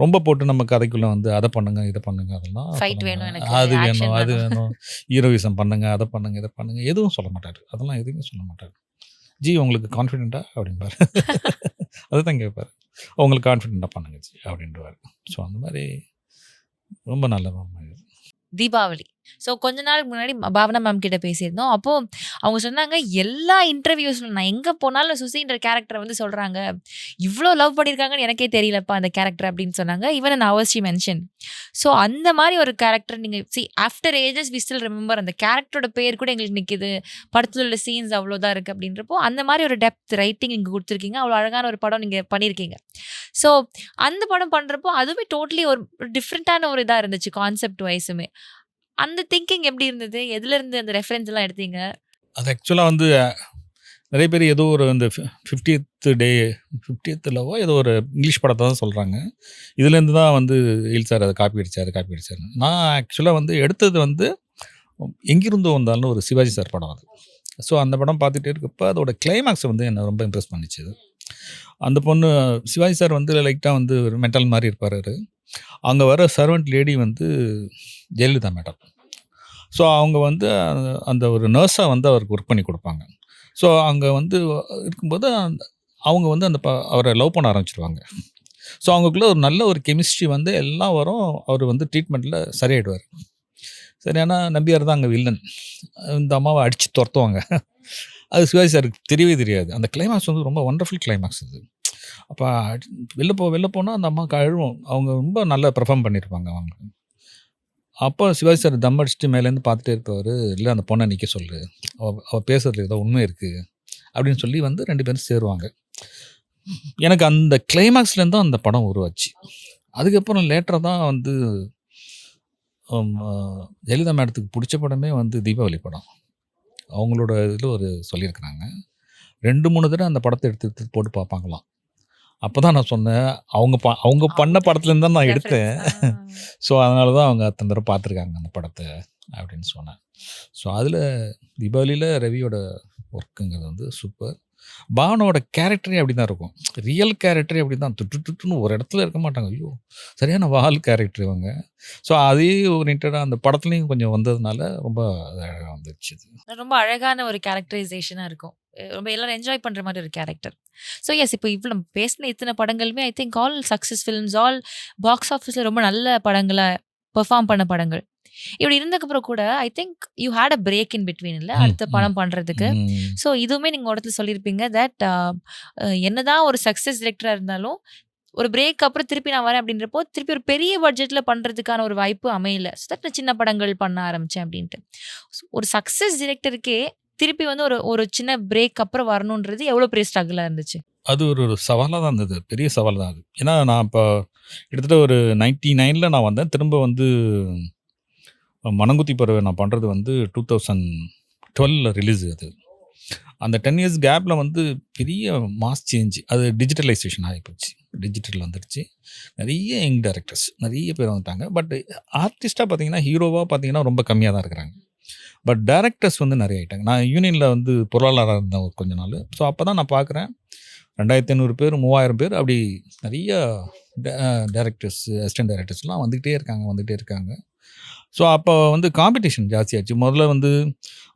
ரொம்ப போட்டு நம்ம கதைக்குள்ளே வந்து அதை பண்ணுங்க இதை பண்ணுங்க அதெல்லாம் ஃபைட் வேணும் எனக்கு, அது action வேணும் அது வேணும். வேணும், ஹீரோயிசம் பண்ணுங்க அதை பண்ணுங்க இதை பண்ணுங்க எதுவும் சொல்ல மாட்டார். அதெல்லாம் எதுவுமே சொல்ல மாட்டார். ஜி உங்களுக்கு கான்ஃபிடென்ட்டா அப்படின்பார். அதுதான் கேட்பார். உங்களுக்கு கான்ஃபிடென்ட்டாக பண்ணுங்க ஜி அப்படின்றவார். ஸோ அந்த மாதிரி ரொம்ப நல்ல தீபாவளி ஸோ கொஞ்ச நாளுக்கு முன்னாடி பாவனா மேம் கிட்ட பேசியிருந்தோம். அப்போ அவங்க சொன்னாங்க, எல்லா இன்டர்வியூஸ்ல நான் எங்க போனாலும் சுசின்ற கேரக்டரை வந்து சொல்றாங்க. இவ்ளோ லவ் பண்ணியிருக்காங்கன்னு எனக்கே தெரியலப்பா அந்த கேரக்டர் அப்படின்னு சொன்னாங்க. Even an hours she mention. So அந்த மாதிரி ஒரு கேரக்டர் நீங்க after ages we still remember. அந்த கேரக்டரோட பேர் கூட எங்களுக்கு நிக்குது. படத்துல உள்ள சீன்ஸ் அவ்வளோதான் இருக்கு அப்படின்றப்போ அந்த மாதிரி ஒரு டெப்த் ரைட்டிங் நீங்க கொடுத்துருக்கீங்க. அவ்வளோ அழகான ஒரு படம் நீங்க பண்ணியிருக்கீங்க. ஸோ அந்த படம் பண்றப்போ அதுவே டோட்டலி ஒரு டிஃப்ரெண்டான ஒரு இதா இருந்துச்சு கான்செப்ட் வைஸுமே. அந்த திங்கிங் எப்படி இருந்தது? எதுல இருந்து அந்த ரெஃபரன்ஸ் எல்லாம் எடுத்தீங்க? அது ஆக்சுவலாக வந்து நிறைய பேர் ஏதோ ஒரு இந்த 50th லவோ ஏதோ ஒரு இங்கிலீஷ் படத்தை தான் சொல்கிறாங்க. இதுலேருந்து தான் வந்து ஈல் சார் அதை காப்பி அடிச்சார். நான் ஆக்சுவலாக வந்து எடுத்தது வந்து எங்கிருந்தோ வந்தாலும் ஒரு சிவாஜி சார் படம் அது. ஸோ அந்த படம் பார்த்துட்டே இருக்கப்போ அதோட கிளைமேக்ஸ் வந்து என்னை ரொம்ப இம்ப்ரெஸ் பண்ணிச்சு. அந்த பொண்ணு சிவாஜி சார் வந்து லைட்டாக வந்து ஒரு மென்டல் மாதிரி இருப்பார். அங்கே வர சர்வெண்ட் லேடி வந்து ஜெயலலிதா மேடம். ஸோ அவங்க வந்து அந்த ஒரு நர்ஸாக வந்து அவருக்கு ஒர்க் பண்ணி கொடுப்பாங்க. ஸோ அங்கே வந்து இருக்கும்போது அவங்க வந்து அந்த அவரை லவ் பண்ண ஆரம்பிச்சிருவாங்க. ஸோ அவங்களுக்குள்ள ஒரு நல்ல ஒரு கெமிஸ்ட்ரி வந்து எல்லாம் வரும். அவர் வந்து ட்ரீட்மெண்ட்டில் சரியாயிடுவார். சரியான நம்பியார் தான் அங்கே வில்லன். இந்த அம்மாவை அடித்து துரத்துவாங்க. அது சிவாஜி சாருக்கு தெரியவே தெரியாது. அந்த கிளைமேக்ஸ் வந்து ரொம்ப ஒண்டர்ஃபுல் கிளைமேக்ஸ் அது. அப்போ வெளில போனால் அந்த அம்மா அழுவும். அவங்க ரொம்ப நல்லா பெர்ஃபார்ம் பண்ணியிருப்பாங்க அவங்க. அப்போ சிவாஜி சார் தம் அடிச்சுட்டு மேலேருந்து பார்த்துட்டே இருப்பவர், இல்லை அந்த பொண்ணை நிற்க சொல்லு, அவள் பேசுறதுல ஏதோ உண்மை இருக்குது அப்படின்னு சொல்லி வந்து 2 பேரும் சேருவாங்க. எனக்கு அந்த கிளைமேக்ஸ்லேருந்து தான் அந்த படம் உருவாச்சு. அதுக்கப்புறம் லேட்டராக தான் வந்து ஜெயலலிதா மேடத்துக்கு பிடிச்ச படமே வந்து தீபாவளி படம். அவங்களோட இதில் ஒரு சொல்லியிருக்கிறாங்க, 2-3 தடவை அந்த படத்தை எடுத்து போட்டு பார்ப்பாங்களாம். அப்போ தான் நான் சொன்னேன், அவங்க பண்ண படத்துலேருந்து தான் நான் எடுத்தேன். ஸோ அதனால தான் அவங்க அத்தனை தடவை பார்த்துருக்காங்க அந்த படத்தை அப்படின்னு சொன்னேன். ஸோ அதில் தீபாவளியில் ரவியோட ஒர்க்குங்கிறது வந்து சூப்பர். பாவனோட கேரக்டரே அப்படி தான் இருக்கும். ரியல் கேரக்டரே அப்படி தான் துட்டுன்னு ஒரு இடத்துல இருக்க மாட்டாங்க. ஐயோ சரியான வால் கேரக்டர் இவங்க. ஸோ அதே ஓரியன்டாக அந்த படத்துலையும் கொஞ்சம் வந்ததுனால ரொம்ப அழகாக வந்துடுச்சு. ரொம்ப அழகான ஒரு கேரக்டரைசேஷனாக இருக்கும். ரொம்ப எல்லாரும் என்ஜாய் பண்ணுற மாதிரி ஒரு கேரக்டர். ஸோ எஸ், இப்போ இவ்வளோ பேசின இத்தனை படங்களுமே I think all success films, all box ஆஃபீஸில் ரொம்ப நல்ல படங்களை பெர்ஃபார்ம் பண்ண படங்கள். இப்படி இருந்ததுக்கப்புறம் கூட I think you had a break in between இல்லை அடுத்த படம் பண்ணுறதுக்கு. ஸோ இதுவுமே நீங்கள் இடத்துல சொல்லியிருப்பீங்க தட் என்னதான் ஒரு சக்ஸஸ் டிரெக்டராக இருந்தாலும் ஒரு பிரேக் அப்புறம் திருப்பி நான் வரேன் அப்படின்றப்போ திருப்பி ஒரு பெரிய பட்ஜெட்டில் பண்ணுறதுக்கான ஒரு வாய்ப்பு அமையல. ஸோ தட் நான் சின்ன படங்கள் பண்ண ஆரம்பித்தேன் அப்படின்ட்டு. ஒரு சக்ஸஸ் டிரெக்டருக்கே திருப்பி வந்து ஒரு சின்ன பிரேக் அப்புறம் வரணுன்றது எவ்வளோ பெரிய ஸ்ட்ரகிளாக இருந்துச்சு? அது ஒரு சவாலாக தான் இருந்தது. பெரிய சவால் தான் அது. ஏன்னா நான் இப்போ கிட்டத்தட்ட ஒரு 99 நான் வந்தேன். திரும்ப வந்து மனங்குத்தி பறவை நான் பண்ணுறது வந்து 2012 ரிலீஸ். அது அந்த 10 இயர்ஸ் கேப்பில் வந்து பெரிய மாஸ் சேஞ்ச். அது டிஜிட்டலைசேஷன் ஆகிப்போச்சு. டிஜிட்டல் வந்துடுச்சு. நிறைய யங் டைரக்டர்ஸ் நிறைய பேர் வந்துட்டாங்க. பட் ஆர்டிஸ்ட்டாக பார்த்தீங்கன்னா ஹீரோவாக பார்த்தீங்கன்னா ரொம்ப கம்மியாக தான் இருக்கிறாங்க. பட் டைரக்டர்ஸ் வந்து நிறைய ஆகிட்டாங்க. நான் யூனியனில் வந்து பொருளாளராக இருந்தேன் கொஞ்ச நாள். ஸோ அப்போ தான் நான் பார்க்குறேன் 2500 பேர் 3000 பேர் அப்படி நிறைய டைரக்டர்ஸ், அசிஸ்டன்ட் டைரக்டர்ஸ்லாம் வந்துக்கிட்டே இருக்காங்க. ஸோ அப்போ வந்து காம்படிஷன் ஜாஸ்தியாச்சு. முதல்ல வந்து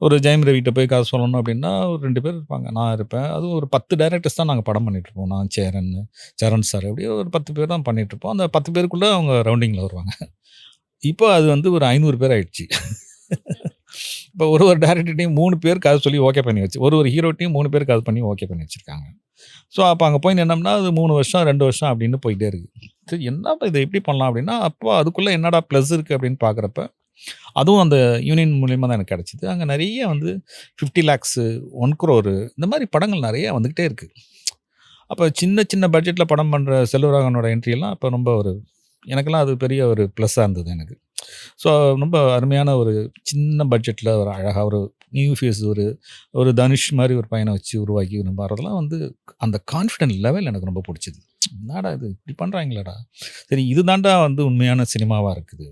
ஒரு ஜெயம் ரவிகிட்ட போய் கதை சொல்லணும் அப்படின்னா ஒரு 2 பேர் இருப்பாங்க, நான் இருப்பேன். அதுவும் ஒரு 10 டைரக்டர்ஸ் தான் நாங்கள் படம் பண்ணிகிட்ருப்போம். நான் சரண் சார் அப்படியே ஒரு 10 பேர் தான் பண்ணிகிட்ருப்போம். அந்த 10 பேருக்குள்ளே அவங்க ரவுண்டிங்கில் வருவாங்க. இப்போ அது வந்து ஒரு 500 பேர் ஆயிடுச்சு. இப்போ ஒரு டைரக்டர்ட்டையும் 3 பேர் கதை சொல்லி ஓகே பண்ணி வச்சு, ஒரு ஹீரோட்டையும் 3 பேர் கதை பண்ணி ஓகே பண்ணி வச்சுருக்காங்க. ஸோ அப்போ அங்கே போய் நின்னோம்னா அது 3 வருஷம் 2 வருஷம் அப்படின்னு போயிட்டே இருக்குது. சரி என்னப்பா இதை எப்படி பண்ணலாம் அப்படின்னா, அப்போ அதுக்குள்ளே என்னடா ப்ளஸ் இருக்குது அப்படின்னு பார்க்குறப்ப அதுவும் அந்த யூனியன் மூலியமாக தான் எனக்கு கிடச்சிது. அங்கே நிறைய வந்து 50 lakhs 1 crore இந்த மாதிரி படங்கள் நிறைய வந்துக்கிட்டே இருக்குது. அப்போ சின்ன பட்ஜெட்டில் படம் பண்ணுற செல்வராகவனோட என்ட்ரியெல்லாம் இப்போ ரொம்ப எனக்கெல்லாம் அது பெரிய ஒரு ப்ளஸ்ஸாக இருந்தது எனக்கு. ஸோ ரொம்ப அருமையான ஒரு சின்ன பட்ஜெட்டில் ஒரு அழகாக ஒரு நியூ ஃபேஸ் ஒரு தனுஷ் மாதிரி ஒரு பையனை வச்சு உருவாக்கி வரதெல்லாம் வந்து அந்த கான்ஃபிடென்ட் லெவல் எனக்கு ரொம்ப பிடிச்சிது. என்னடா இது இப்படி பண்ணுறாங்களேடா, சரி இது தாண்டா வந்து உண்மையான சினிமாவாக இருக்குது.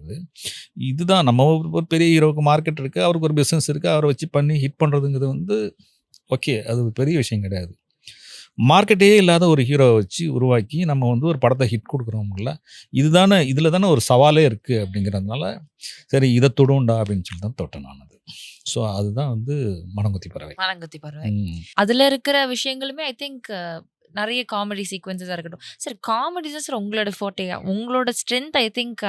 இதுதான் நம்ம ஒரு பெரிய ஹீரோவுக்கு மார்க்கெட் இருக்குது, அவருக்கு ஒரு பிஸ்னஸ் இருக்குது, அவரை வச்சு பண்ணி ஹிட் பண்ணுறதுங்கிறது வந்து ஓகே, அது ஒரு பெரிய விஷயம் கிடையாது. மார்க்கெட்டே இல்லாத ஒரு ஹீரோவை வச்சு உருவாக்கி நம்ம வந்து ஒரு படத்தை ஹிட் கொடுக்குறோம்ல, இதில் தானே ஒரு சவாலே இருக்குது அப்படிங்கிறதுனால சரி இதை தொடுண்டா அப்படின்னு சொல்லி தான் தொட்டேன் நான். அது ஸோ அதுதான் வந்து மனங்குத்தி பறவை. அதுல இருக்கிற விஷயங்களுமே ஐ திங்க் நிறைய காமெடி சீக்வன்ஸஸாக இருக்கட்டும் சார். காமெடிஸாக சார் உங்களோட ஃபோர்ட்டேயா, உங்களோட ஸ்ட்ரென்த் ஐ திங்க்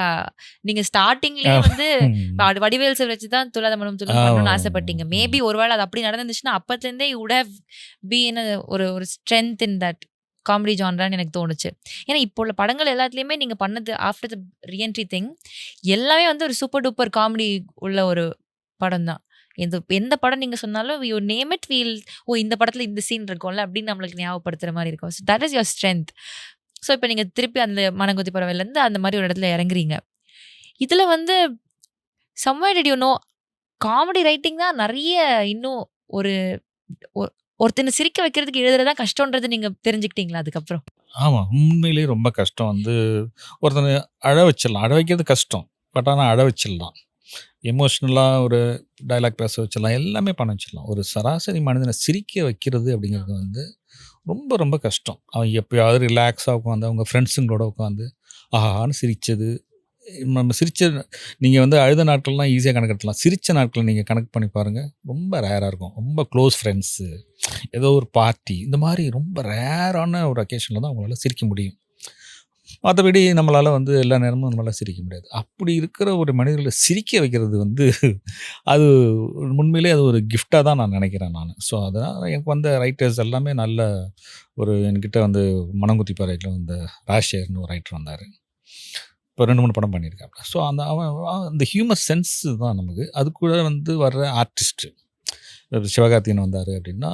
நீங்கள் ஸ்டார்டிங்லேயே வந்து வடிவேல் சார் வச்சு தான் துளாத மனம் துளி பண்ணணும்னு ஆசைப்பட்டீங்க. மேபி ஒருவேளை அது அப்படி நடந்துச்சுன்னா அப்பத்துலேருந்தே வுட் ஹேவ் பீன் ஒரு ஸ்ட்ரென்த் இன் தட் காமெடி ஜான்ரான்னு எனக்கு தோணுச்சு. ஏன்னா இப்போ உள்ள படங்கள் எல்லாத்துலேயுமே நீங்கள் பண்ணது ஆஃப்டர் த ரீஎன்ட்ரி திங் எல்லாமே வந்து ஒரு சூப்பர் டூப்பர் காமெடி உள்ள ஒரு படம் தான். எந்த படம் நீங்கள் சொன்னாலும் யூ நேம் இட் வீல், ஓ இந்த படத்தில் இந்த சீன் இருக்கும்ல அப்படின்னு நம்மளுக்கு ஞாபகப்படுத்துகிற மாதிரி இருக்கும். So that is your strength. So இப்போ நீங்கள் திருப்பி அந்த மனங்குத்தி பறவைலேருந்து அந்த மாதிரி ஒரு இடத்துல இறங்குறீங்க. இதில் வந்து somewhere did you know comedy writing தான் நிறைய இன்னும் ஒரு ஒருத்தனை சிரிக்க வைக்கிறதுக்கு எழுதுறதா கஷ்டம்ன்றது நீங்கள் தெரிஞ்சுக்கிட்டீங்களா அதுக்கப்புறம்? ஆமாம், உண்மையிலேயே ரொம்ப கஷ்டம். வந்து ஒருத்தனை அழ வச்சிடலாம், அழ வைக்கிறது கஷ்டம், பட் ஆனால் அழ வச்சிடலாம். எமோஷ்னலாக ஒரு டைலாக் பேச வச்சிடலாம், எல்லாமே பண்ண வச்சிடலாம். ஒரு சராசரி மனிதனை சிரிக்க வைக்கிறது அப்படிங்கிறது வந்து ரொம்ப ரொம்ப கஷ்டம். அவன் எப்போயாவது ரிலாக்ஸாக உட்காந்து அவங்க ஃப்ரெண்ட்ஸுங்களோட உட்காந்து ஆஹான்னு சிரித்தது, நம்ம சிரித்த நீங்கள் வந்து அழுத நாட்கள்லாம் ஈஸியாக கணக்கெடுக்கலாம். சிரித்த நாட்கள் நீங்கள் கணக்கு பண்ணி பாருங்கள், ரொம்ப ரேராக இருக்கும். ரொம்ப க்ளோஸ் ஃப்ரெண்ட்ஸு, ஏதோ ஒரு பார்ட்டி, இந்த மாதிரி ரொம்ப ரேரான ஒரு அக்கேஷனில் தான் அவங்களால சிரிக்க முடியும். மற்றபடி நம்மளால் வந்து எல்லா நேரமும் நம்மளால் சிரிக்க முடியாது. அப்படி இருக்கிற ஒரு மனிதர்களை சிரிக்க வைக்கிறது வந்து அது உண்மையிலே அது ஒரு கிஃப்டாக தான் நான் நினைக்கிறேன் நான். ஸோ அதனால் எனக்கு வந்த ரைட்டர்ஸ் எல்லாமே நல்ல ஒரு என்கிட்ட வந்து மனங்குத்தி பறவையில் வந்து ராஜ்ஷேகர்னு ஒரு ரைட்டர் வந்தார். இப்போ 2-3 படம் பண்ணியிருக்காப்புல. ஸோ அந்த ஹியூமர் சென்ஸ் தான் நமக்கு. அது கூட வந்து வர்ற ஆர்டிஸ்ட்டு சிவகார்த்திகேயன் வந்தார் அப்படின்னா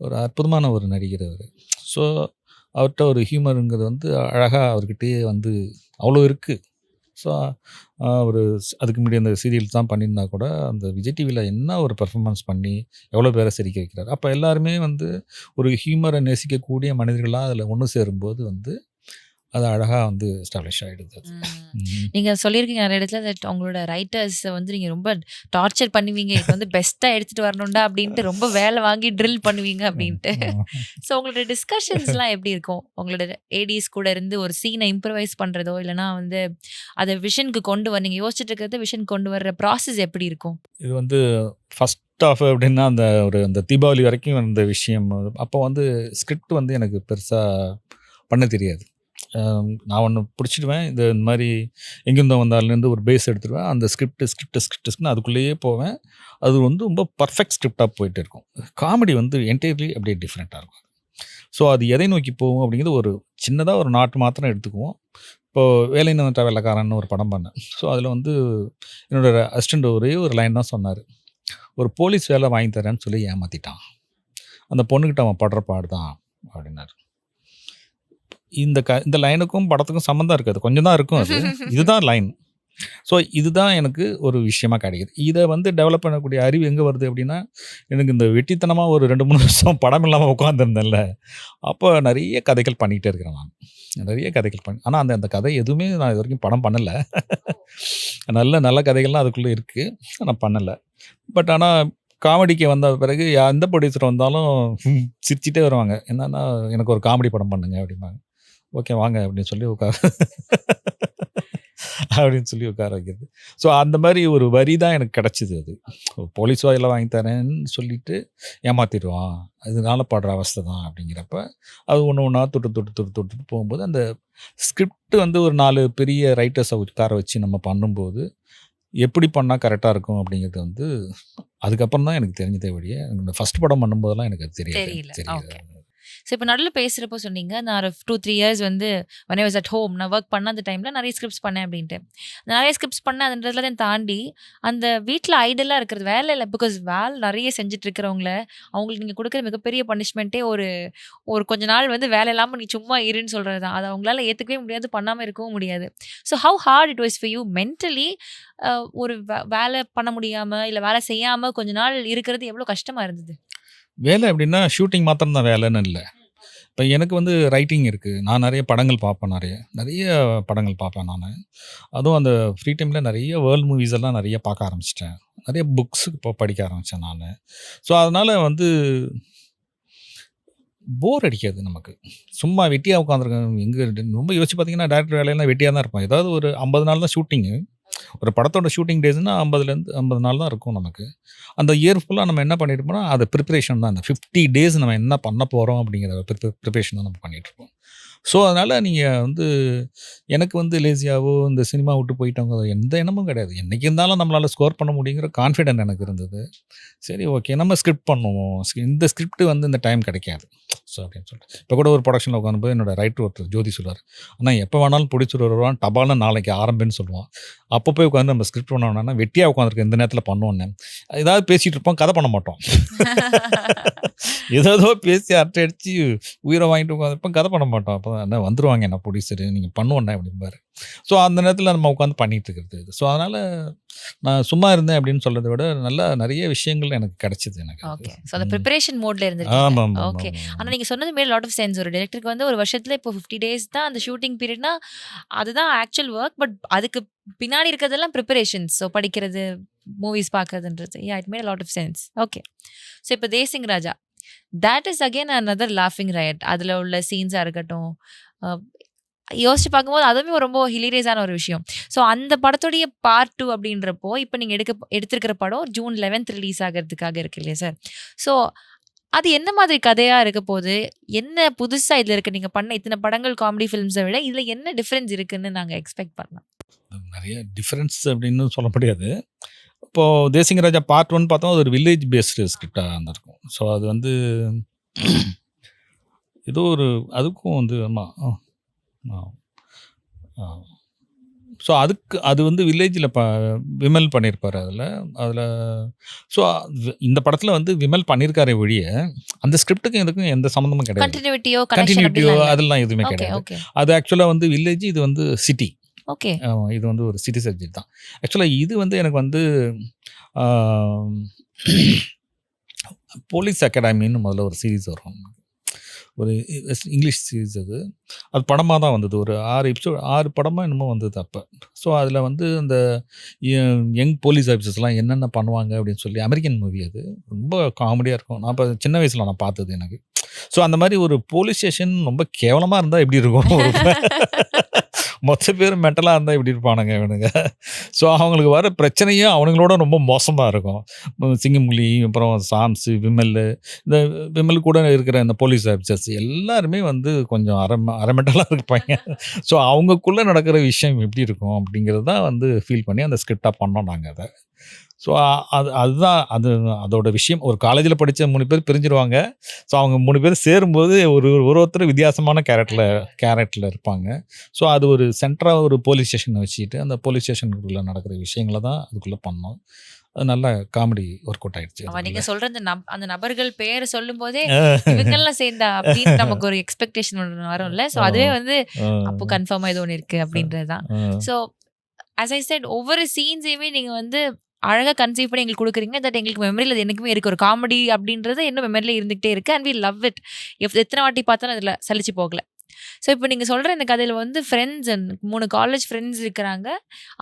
ஒரு அற்புதமான ஒரு நடிகர் அவர். ஸோ அவர்கிட்ட ஒரு ஹியூமருங்கிறது வந்து அழகாக அவர்கிட்டயே வந்து அவ்வளோ இருக்குது. ஸோ ஒரு அதுக்கு முன்னாடி அந்த சீரியல்ஸ் தான் பண்ணியிருந்தா கூட அந்த விஜய் டிவியில் என்ன ஒரு பெர்ஃபார்மன்ஸ் பண்ணி எவ்வளோ பேரை சிரிக்க வைக்கிறார். அப்போ எல்லாருமே வந்து ஒரு ஹியூமரை நேசிக்கக்கூடிய மனிதர்களாக அதில் ஒன்று சேரும்போது வந்து அது அழகாக வந்து எஸ்டாப்ளிஷ் ஆகிடுது. நீங்கள் சொல்லியிருக்கீங்க நிறைய இடத்துல that உங்களோட ரைட்டர்ஸை வந்து நீங்கள் ரொம்ப டார்ச்சர் பண்ணுவீங்க, இது வந்து பெஸ்ட்டாக எடுத்துகிட்டு வரணும்டா அப்படின்ட்டு ரொம்ப வேலை வாங்கி ட்ரில் பண்ணுவீங்க அப்படின்ட்டு. ஸோ உங்களோட டிஸ்கஷன்ஸ்லாம் எப்படி இருக்கும்? உங்களோட ஏடிஸ் கூட இருந்து ஒரு சீனை இம்ப்ரவைஸ் பண்ணுறதோ இல்லைனா வந்து அதை விஷனுக்கு கொண்டு வர நீங்கள் யோசிச்சுட்டு இருக்கிறத விஷன் கொண்டு வர்ற ப்ராசஸ் எப்படி இருக்கும்? இது வந்து ஃபஸ்ட் ஆஃப் எப்படின்னா அந்த தீபாவளி வரைக்கும் அந்த விஷயம். அப்போ வந்து ஸ்கிரிப்ட் வந்து எனக்கு பெருசாக பண்ண தெரியாது. நான் ஒன்று பிடிச்சிடுவேன், இந்த மாதிரி எங்கிருந்தோ வந்தாலேருந்து ஒரு பேஸ் எடுத்துடுவேன். அந்த ஸ்கிரிப்ட்னு அதுக்குள்ளேயே போவேன். அது வந்து ரொம்ப பர்ஃபெக்ட் ஸ்கிரிப்டாக போயிட்டு இருக்கும். காமெடி வந்து என்டையர்லி அப்படியே டிஃப்ரெண்ட்டாக இருக்கும். ஸோ அது எதை நோக்கி போகும் அப்படிங்கிறது ஒரு சின்னதாக ஒரு நாட்டு மாத்திரம் எடுத்துக்குவோம். இப்போது வேலைன்னு வந்த வெள்ளக்காரன்னு ஒரு படம் பண்ணேன். ஸோ அதில் வந்து என்னோடய அசிஸ்டண்ட் ஒரே ஒரு லைன் தான் சொன்னார். ஒரு போலீஸ் வேலை வாங்கி தரேன்னு சொல்லி ஏமாற்றிட்டான், அந்த பொண்ணுக்கிட்ட அவன் படுற பாடு தான் அப்படின்னாரு. இந்த லைனுக்கும் படத்துக்கும் சம்மந்தம் இருக்காது, கொஞ்சம் தான் இருக்கும் அது. இதுதான் லைன். ஸோ இதுதான் எனக்கு ஒரு விஷயமா கிடைக்குது. இதை வந்து டெவலப் பண்ணக்கூடிய அறிவு எங்கே வருது அப்படின்னா, எனக்கு இந்த வெட்டித்தனமாக ஒரு 2-3 வருஷம் படம் இல்லாமல் உட்காந்துருந்தேன்ல, அப்போ நிறைய கதைகள் பண்ணிக்கிட்டே இருக்கிறேன் நான். நிறைய கதைகள் ஆனால் அந்த கதை எதுவுமே நான் இது வரைக்கும் படம் பண்ணலை. நல்ல கதைகள்லாம் அதுக்குள்ளே இருக்குது, நான் பண்ணலை. பட் ஆனால் காமெடிக்கு வந்த பிறகு எந்த ப்ரொடியூசர் வந்தாலும் சிரிச்சிட்டே வருவாங்க. என்னன்னா, எனக்கு ஒரு காமெடி படம் பண்ணுங்க அப்படிம்பாங்க. ஓகே வாங்க அப்படின்னு சொல்லி உட்கார வைக்கிறது. ஸோ அந்த மாதிரி ஒரு வரி தான் எனக்கு கிடச்சிது. அது போலீஸ் வாயிலாம் வாங்கி தரேன்னு சொல்லிட்டு ஏமாற்றிடுவான், அதனால படுற அவஸ்தை தான் அப்படிங்கிறப்ப அது ஒன்றா தொட்டு போகும்போது அந்த ஸ்கிரிப்ட் வந்து ஒரு 4 பெரிய ரைட்டர்ஸை உட்கார வச்சு நம்ம பண்ணும்போது எப்படி பண்ணால் கரெக்டாக இருக்கும் அப்படிங்கிறது வந்து அதுக்கப்புறம் தான் எனக்கு தெரிஞ்சதே வழியே. என்னோட ஃபஸ்ட் படம் பண்ணும்போதெல்லாம் எனக்கு அது தெரியல. ஸோ இப்போ நடுவில் பேசுகிறப்போ சொன்னீங்க, நான் ஒரு 2-3 இயர்ஸ் வந்து when I was at home நான் ஒர்க் பண்ண அந்த டைமில் நிறைய ஸ்கிரிப்ட்ஸ் பண்ணேன் அப்படின்ட்டு. நிறைய ஸ்கிரிப்ட்ஸ் பண்ணேன், அதுன்றதுலாம் தாண்டி அந்த வீட்டில் ஐடலாக இருக்கிறது வேலை இல்லை. பிகாஸ் வேலை நிறைய செஞ்சுட்டு இருக்கிறவங்கள அவங்களுக்கு நீங்கள் கொடுக்குற மிகப்பெரிய பனிஷ்மெண்ட்டே ஒரு கொஞ்ச நாள் வந்து வேலை இல்லாமல் நீ சும்மா இருன்னு சொல்கிறது தான். அதை அவங்களால ஏற்றுக்கவே முடியாது, பண்ணாமல் இருக்கவும் முடியாது. So how heart it was for you mentally ஒரு வேலை பண்ண முடியாமல் இல்லை வேலை செய்யாமல் கொஞ்ச நாள் இருக்கிறது எவ்வளோ கஷ்டமாக இருந்தது? வேலை எப்படின்னா ஷூட்டிங் மாத்திரம் தான் வேலைன்னு இல்லை. இப்போ எனக்கு வந்து ரைட்டிங் இருக்குது, நான் நிறைய படங்கள் பார்ப்பேன், நிறைய படங்கள் பார்ப்பேன் நான். அதுவும் அந்த ஃப்ரீ டைமில் நிறைய வேர்ல்டு மூவிஸ் எல்லாம் நிறைய பார்க்க ஆரம்பிச்சிட்டேன், நிறைய புக்ஸ் இப்போ படிக்க ஆரம்பித்தேன் நான். ஸோ அதனால் வந்து போர் அடிக்காது நமக்கு. சும்மா வெட்டியாக உட்காந்துருக்கேன். எங்கே ரொம்ப யோசிச்சு பார்த்தீங்கன்னா டேரக்டர் வேலையெல்லாம் வெட்டியாக தான் இருப்போம். ஏதாவது ஒரு 50 நாள் தான் ஷூட்டிங்கு, ஒரு படத்தோட ஷூட்டிங் டேஸ்னால் 50 நாள் தான் இருக்கும் நமக்கு. அந்த இயர் ஃபுல்லாக நம்ம என்ன பண்ணியிருப்போம்னா அது ப்ரிப்பரேஷன் தான். அந்த 50 டேஸ் நம்ம என்ன பண்ண போகிறோம் அப்படிங்கிற ப்ரிப்பரேஷன் தான் நம்ம பண்ணிகிட்ருப்போம். ஸோ அதனால் நீங்கள் வந்து எனக்கு வந்து லேசியாவோ இந்த சினிமா விட்டு போயிட்டவங்க எந்த எண்ணமும் கிடையாது. என்றைக்கு இருந்தாலும் நம்மளால் ஸ்கோர் பண்ண முடியுங்கிற கான்ஃபிடென்ட் எனக்கு இருந்தது. சரி ஓகே நம்ம ஸ்கிரிப்ட் பண்ணுவோம், இந்த ஸ்கிரிப்ட் வந்து இந்த டைம் கிடைக்காது ஸோ அப்படின்னு சொல்லிட்டு இப்போ கூட ஒரு ப்ரொடக்ஷனில் உட்காந்தும்போது என்னோட ரைட்டர் ஒருத்தர் ஜோதி சொல்லுவார், ஆனால் எப்போ வேணாலும் பிடிச்சிட்டு வருவான் டபால்னு நாளைக்கு ஆரம்பின்னு சொல்லுவான். அப்போ போய் உட்காந்து நம்ம ஸ்கிரிப்ட் பண்ணோம்னா வெட்டியாக உட்காந்துருக்க இந்த நேரத்தில் பண்ணுவோன்னு ஏதாவது பேசிகிட்டு இருப்போம், கதை பண்ண மாட்டோம். ஏதோ பேசி அரட்டை அடித்து உயிரை வாங்கிட்டு உட்காந்துருப்போம், கதை பண்ண மாட்டோம். அப்போ என்ன வந்துடுவாங்க என்ன ப்ரொடியூசரு நீங்கள் பண்ணுவோண்ணே அப்படிம்பாரு. ஸோ அந்த நேரத்தில் நம்ம உட்காந்து பண்ணிகிட்டு இருக்கிறது. ஸோ அதனால் நான் சும்மா இருந்தேன் அப்படின்னு சொல்கிறத விட நல்லா நிறைய விஷயங்கள் எனக்கு கிடைச்சிது எனக்கு. ஓகே. ஸோ அந்த ப்ரிப்பரேஷன் மோட்ல ஆமாம் இருந்திருக்கீங்க. ஓகே. ஆமாம் ஆனால் நீங்கள் சொன்னது மேல் லாட் ஆஃப் சென்ஸ். ஒரு டைரக்டருக்கு வந்து ஒரு வருஷத்துல இப்போ 50 டேஸ் தான் அந்த ஷூட்டிங் பீரியட்னா அதுதான் ஆக்சுவல் ஒர்க். பட் அதுக்கு பின்னாடி இருக்கிறதெல்லாம் ப்ரிப்பரேஷன்ஸ். ஸோ படிக்கிறது, மூவிஸ் பார்க்கறதுன்றது. Yeah, it made lot of sense. Okay. So இப்போ தேசிங் ராஜா, that is again another laughing riot. அதில் உள்ள சீன்ஸாக இருக்கட்டும், யோசிச்சு பார்க்கும்போது அதுவுமே ரொம்ப ஹிலீரியஸான ஒரு விஷயம். ஸோ அந்த படத்துடைய பார்ட் 2 அப்படின்றப்போ இப்போ நீங்கள் எடுத்திருக்கிற படம் June 11th ரிலீஸ் ஆகிறதுக்காக இருக்கு இல்லையா சார்? ஸோ அது எந்த மாதிரி கதையாக இருக்க போகுது, என்ன புதுசாக இதில் இருக்குது? நீங்கள் பண்ண இத்தனை படங்கள் காமெடி ஃபிலிம்ஸை விட இதில் என்ன டிஃப்ரென்ஸ் இருக்குன்னு நாங்கள் எக்ஸ்பெக்ட் பண்ணலாம்? நிறைய டிஃப்ரென்ஸ் அப்படின்னு சொல்ல முடியாது. இப்போது தேசிங் ராஜா பார்ட் 1 பார்த்தோம், அது ஒரு வில்லேஜ் பேஸ்டு ஸ்கிரிப்டாக இருந்திருக்கும். ஸோ அது வந்து ஏதோ ஒரு அதுக்கும் வந்து ஸோ அதுக்கு அது வந்து வில்லேஜில் விமல் பண்ணியிருப்பார் அதில். ஸோ இந்த படத்தில் வந்து விமல் பண்ணியிருக்காரே ஒழிய அந்த ஸ்கிரிப்டுக்கும் இதுக்கும் எந்த சம்மந்தமும் கிடையாது. கண்டினியூட்டியோ அதெல்லாம் எதுவுமே கிடையாது. அது ஆக்சுவலாக வந்து வில்லேஜ், இது வந்து சிட்டி. ஓகே. இது வந்து ஒரு சிட்டி சப்ஜெக்ட் தான். ஆக்சுவலாக இது வந்து எனக்கு வந்து போலீஸ் அகாடமின்னு முதல்ல ஒரு சீரீஸ் வரும், ஒரு இங்கிலீஷ் சீரீஸ். அது படமாக தான் வந்தது. ஒரு 6 எபிசோட் 6 படமாக என்னமோ வந்தது அப்போ. ஸோ அதில் வந்து அந்த யங் போலீஸ் ஆஃபீஸர்ஸ்லாம் என்னென்ன பண்ணுவாங்க அப்படின்னு சொல்லி அமெரிக்கன் மூவி. அது ரொம்ப காமெடியாக இருக்கும். நான் இப்போ சின்ன வயசில் நான் பார்த்தது எனக்கு. ஸோ அந்த மாதிரி ஒரு போலீஸ் ஸ்டேஷன் ரொம்ப கேவலமாக இருந்தால் எப்படி இருக்கும், மொத்த பேர் மென்டலாக இருந்தால் எப்படி இருப்பானுங்க இவனுங்க. ஸோ அவங்களுக்கு வர பிரச்சனையும் அவனுங்களோட ரொம்ப மோசமாக இருக்கும். சிங்கமுலி, அப்புறம் சாம்ஸு, இந்த விமல் கூட இருக்கிற இந்த போலீஸ் ஆஃபீஸர்ஸ் எல்லாருமே வந்து கொஞ்சம் அரை மென்டலாக இருப்பாங்க. ஸோ அவங்களுக்குள்ளே நடக்கிற விஷயம் எப்படி இருக்கும் அப்படிங்கிறது தான் வந்து ஃபீல் பண்ணி அந்த ஸ்கிரிப்டாக பண்ணோம் நாங்கள் அதை. ஸோ அதுதான் அதோட விஷயம். ஒரு காலேஜில் படித்த 3 பேர் பிரிஞ்சிருவாங்க. ஸோ அவங்க 3 பேர் சேரும்போது ஒருத்தர் வித்தியாசமான கேரக்டரில் இருப்பாங்க. ஸோ அது ஒரு சென்டராக ஒரு போலீஸ் ஸ்டேஷனை வச்சுக்கிட்டு அந்த போலீஸ் ஸ்டேஷனுக்குள்ளே நடக்கிற விஷயங்களை தான் அதுக்குள்ளே பண்ணோம். அது நல்ல காமெடி ஒர்க் அவுட் ஆயிடுச்சு. நீங்க சொல்ற அந்த நபர்கள் பேரை சொல்லும் போதே இவங்கெல்லாம் சேர்ந்தா அப்படின்னு நமக்கு ஒரு எக்ஸ்பெக்டேஷன் ஒன்று வரும்ல. ஸோ அதுவே வந்து அப்போ கன்ஃபார்மா ஏதோ ஒன்று இருக்கு அப்படின்றதுதான். ஸோ as I said, ஒவ்வொரு சீன்ஸையுமே நீங்க வந்து அழகாக கன்சீவ் பண்ணி எங்களுக்கு கொடுக்குறீங்க. தட் எங்களுக்கு மெமரியில் அது எனக்குமே இருக்குது. ஒரு காமெடி அப்படின்றது இன்னும் மெமரியில் இருந்துகிட்டே இருக்குது. And we love it. எத்தனை வாட்டி பார்த்தாலும் அதில் சலிச்சு போகல. ஸோ இப்போ நீங்கள் சொல்கிற இந்த கதையில் வந்து ஃப்ரெண்ட்ஸ் 3 காலேஜ் ஃப்ரெண்ட்ஸ் இருக்கிறாங்க.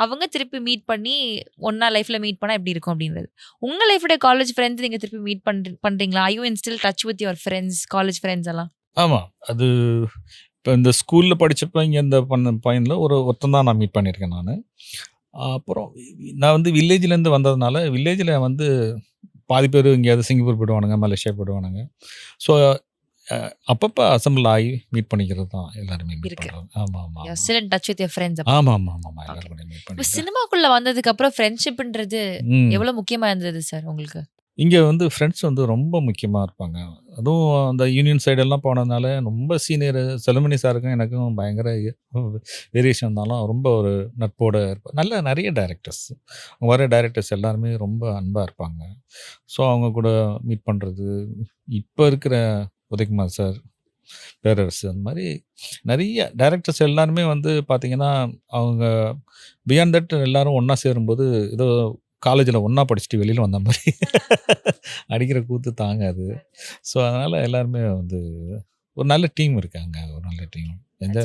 அவங்க திருப்பி மீட் பண்ணி ஒன்றா லைஃப்பில் மீட் பண்ணால் எப்படி இருக்கும் அப்படின்றது. உங்கள் லைஃபோட காலேஜ் ஃப்ரெண்ட்ஸ் நீங்கள் திருப்பி மீட் பண்ணுறீங்களா? I you in still touch with your friends, college friends எல்லாம்? ஆமாம். அது இப்போ இந்த ஸ்கூலில் படித்தப்போ இங்கே இந்த பையனில் ஒருத்தன் தான் நான் மீட் பண்ணியிருக்கேன் நான். அப்புறம் நான் வந்து வில்லேஜ்லேருந்து வந்ததுனால வில்லேஜில் வந்து பாதி பேர் எங்கேயாவது சிங்கப்பூர் போயிடுவானுங்க, மலேசியா போயிடுவானுங்க. ஸோ அப்பப்போ அசம்பிள் ஆகி மீட் பண்ணிக்கிறது தான் எல்லாருமே மீட் பண்ணுறது. ஆமாம் ஆமாம். Still in touch with your friends. ஆமாம் ஆமாம் ஆமாம். எல்லாரும் மீட் பண்ணி சினிமாக்குள்ளே வந்ததுக்கு அப்புறம் ஃப்ரெண்ட்ஷிப்ன்றது எவ்வளோ முக்கியமாக இருந்தது சார் உங்களுக்கு? இங்கே வந்து ஃப்ரெண்ட்ஸ் வந்து ரொம்ப முக்கியமாக இருப்பாங்க. அதுவும் அந்த யூனியன் சைடெல்லாம் போனதுனால ரொம்ப சீனியர் செலுமணி சாருக்கும் எனக்கும் பயங்கர வேரியேஷன் இருந்தாலும் ரொம்ப ஒரு நட்போடு இருப்பாங்க. நிறைய டைரக்டர்ஸ் வர டைரக்டர்ஸ் எல்லாருமே ரொம்ப அன்பாக இருப்பாங்க. ஸோ அவங்க கூட மீட் பண்ணுறது, இப்போ இருக்கிற உதயகுமார் சார், பேரரசு, அந்த மாதிரி நிறைய டைரக்டர்ஸ் எல்லாருமே வந்து பார்த்திங்கன்னா அவங்க பியாண்ட் தட் எல்லாரும் ஒன்றா சேரும்போது ஏதோ காலேஜில் ஒன்றா படிச்சுட்டு வெளியில் வந்த மாதிரி அடிக்கிற கூத்து தாங்காது. ஸோ அதனால் எல்லாருமே வந்து ஒரு நல்ல டீம் இருக்காங்க. ஒரு நல்ல team.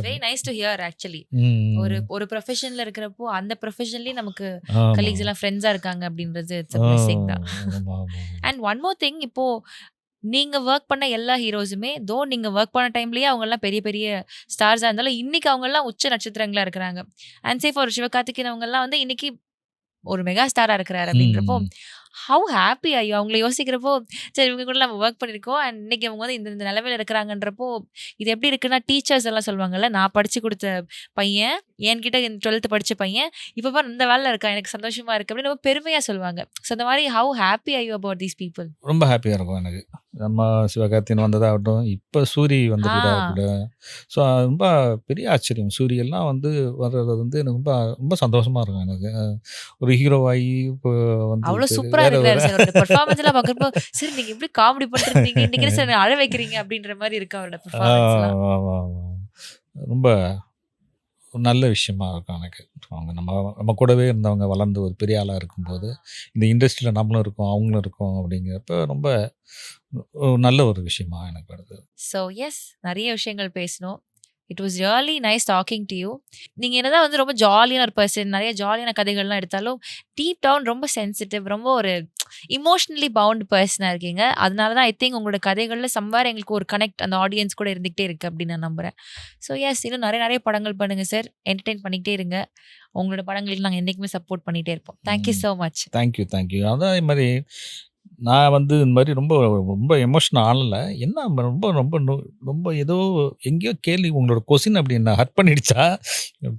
Very nice to hear actually. ஒரு ப்ரொஃபஷனில் இருக்கிறப்போ அந்த ப்ரொஃபஷன்லேயே நமக்கு கலீக்ஸ் எல்லாம் ஃப்ரெண்ட்ஸாக இருக்காங்க அப்படின்றது இட்ஸ் அ பிளெஸிங் தான். அண்ட் ஒன் மோர் திங், இப்போது நீங்க ஒர்க் பண்ண எல்லா ஹீரோஸுமே நீங்க ஒர்க் பண்ண டைம்லயே அவங்க எல்லாம் பெரிய பெரிய ஸ்டார்ஸா இருந்தாலும் இன்னைக்கு அவங்க எல்லாம் உச்ச நட்சத்திரங்களா இருக்கிறாங்க. அண்ட் சே ஃபார் சிவகார்த்திகேயன் அவங்க எல்லாம் வந்து இன்னைக்கு ஒரு மெகா ஸ்டாரா இருக்கிறாரு அப்படின்றப்போ ஹவு ஹாப்பி ஐயோ அவங்களை யோசிக்கிறப்போ சரி இவங்க கூட நம்ம ஒர்க் பண்ணியிருக்கோம் அண்ட் இன்னைக்கு அவங்க வந்து இந்த நிலமையில இருக்கிறாங்கன்றப்போ இது எப்படி இருக்குன்னா டீச்சர்ஸ் எல்லாம் சொல்லுவாங்கல்ல, நான் படிச்சு கொடுத்த பையன் என்கிட்ட 12th படிச்ச பையன் இப்போ பாரு இந்த வேலையில் இருக்கான், எனக்கு சந்தோஷமா இருக்கு அப்படின்னு ரொம்ப பெருமையா சொல்லுவாங்க. ஸோ அந்த மாதிரி how happy I you about these people? ரொம்ப ஹாப்பியாக இருக்கும் எனக்கு. நம்ம சிவகார்த்திகேயன் வந்ததாகட்டும், இப்போ சூரி வந்துட்டு கூட. ஸோ ரொம்ப பெரிய ஆச்சரியம். சூரி எல்லாம் வந்து வர்றது வந்து எனக்கு ரொம்ப ரொம்ப சந்தோஷமா இருக்கும் எனக்கு. ஒரு ஹீரோவாகி இப்போ வந்து அவ்வளோ சூப்பரா இருக்கிறாரு சார். அவரோட பெர்ஃபார்மன்ஸ் எல்லாம் பார்க்குறப்போ சரி நீங்க எப்படி காமெடி பண்ணிருந்தீங்க இன்னைக்கு சார் அழ வைக்கிறீங்க அப்படின்ற மாதிரி இருக்கு அவரோட பெர்ஃபார்மன்ஸ். ரொம்ப ஒரு நல்ல விஷயமா இருக்கும் எனக்கு. அவங்க நம்ம கூடவே இருந்தவங்க வளர்ந்து ஒரு பெரிய ஆளாக இருக்கும்போது இந்த இண்டஸ்ட்ரியில் நம்மளும் இருக்கோம் அவங்களும் இருக்கோம் அப்படிங்கிறப்ப ரொம்ப நல்ல ஒரு விஷயமா எனக்கு வருது. ஸோ எஸ், நிறைய விஷயங்கள் பேசணும். It was really nice talking to you. நீங்கள் என்னதான் வந்து ரொம்ப ஜாலியான ஒரு பர்சன், நிறைய ஜாலியான கதைகள்லாம் எடுத்தாலும் டீப் டவுன் ரொம்ப சென்சிட்டிவ், ரொம்ப ஒரு இமோஷனலி பவுண்ட் பர்சனாக இருக்கீங்க. அதனால தான் ஐ திங்க் உங்களோட கதைகளில் சம்வேர் எங்களுக்கு ஒரு கனெக்ட் அந்த ஆடியன்ஸ் கூட இருந்துகிட்டே இருக்குது அப்படின்னு நான் நம்புகிறேன். ஸோ எஸ், இன்னும் நிறைய படங்கள் பண்ணுங்கள் சார், என்டர்டெயின் பண்ணிக்கிட்டே இருங்க. உங்களோட படங்களுக்கு நாங்கள் என்றைக்குமே சப்போர்ட் பண்ணிகிட்டே இருப்போம். Thank you so much. தேங்க்யூ. அதே மாதிரி நான் வந்து இந்த மாதிரி ரொம்ப ரொம்ப எமோஷனல் ஆனல. என்ன ரொம்ப ரொம்ப ரொம்ப ஏதோ எங்கேயோ கேள்வி உங்களோட கொஸ்டின் அப்படி என்ன ஹர்ட் பண்ணிடுச்சா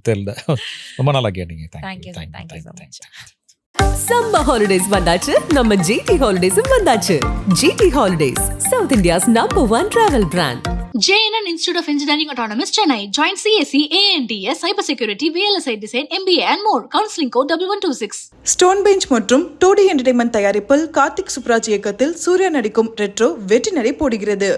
தெரியல. ரொம்ப நல்லா கேட்டீங்க. Thank you so much. Summer holidays வந்தாச்சு, நம்ம ஜிடி ஹாலிடேஸும் வந்தாச்சு. GT holidays, South India's #1 travel brand. JNN Institute of Engineering Autonomous Chennai. Join CSE, ANTS, Cybersecurity, VLSI Design, MBA and more. Counseling code 1126. Stone bench மற்றும் 2D entertainment தயாரிப்பில் கார்த்திக் சுப்ராஜ் இயக்கத்தில் சூர்யா நடிக்கும் retro வெற்றி நடை போடுகிறது.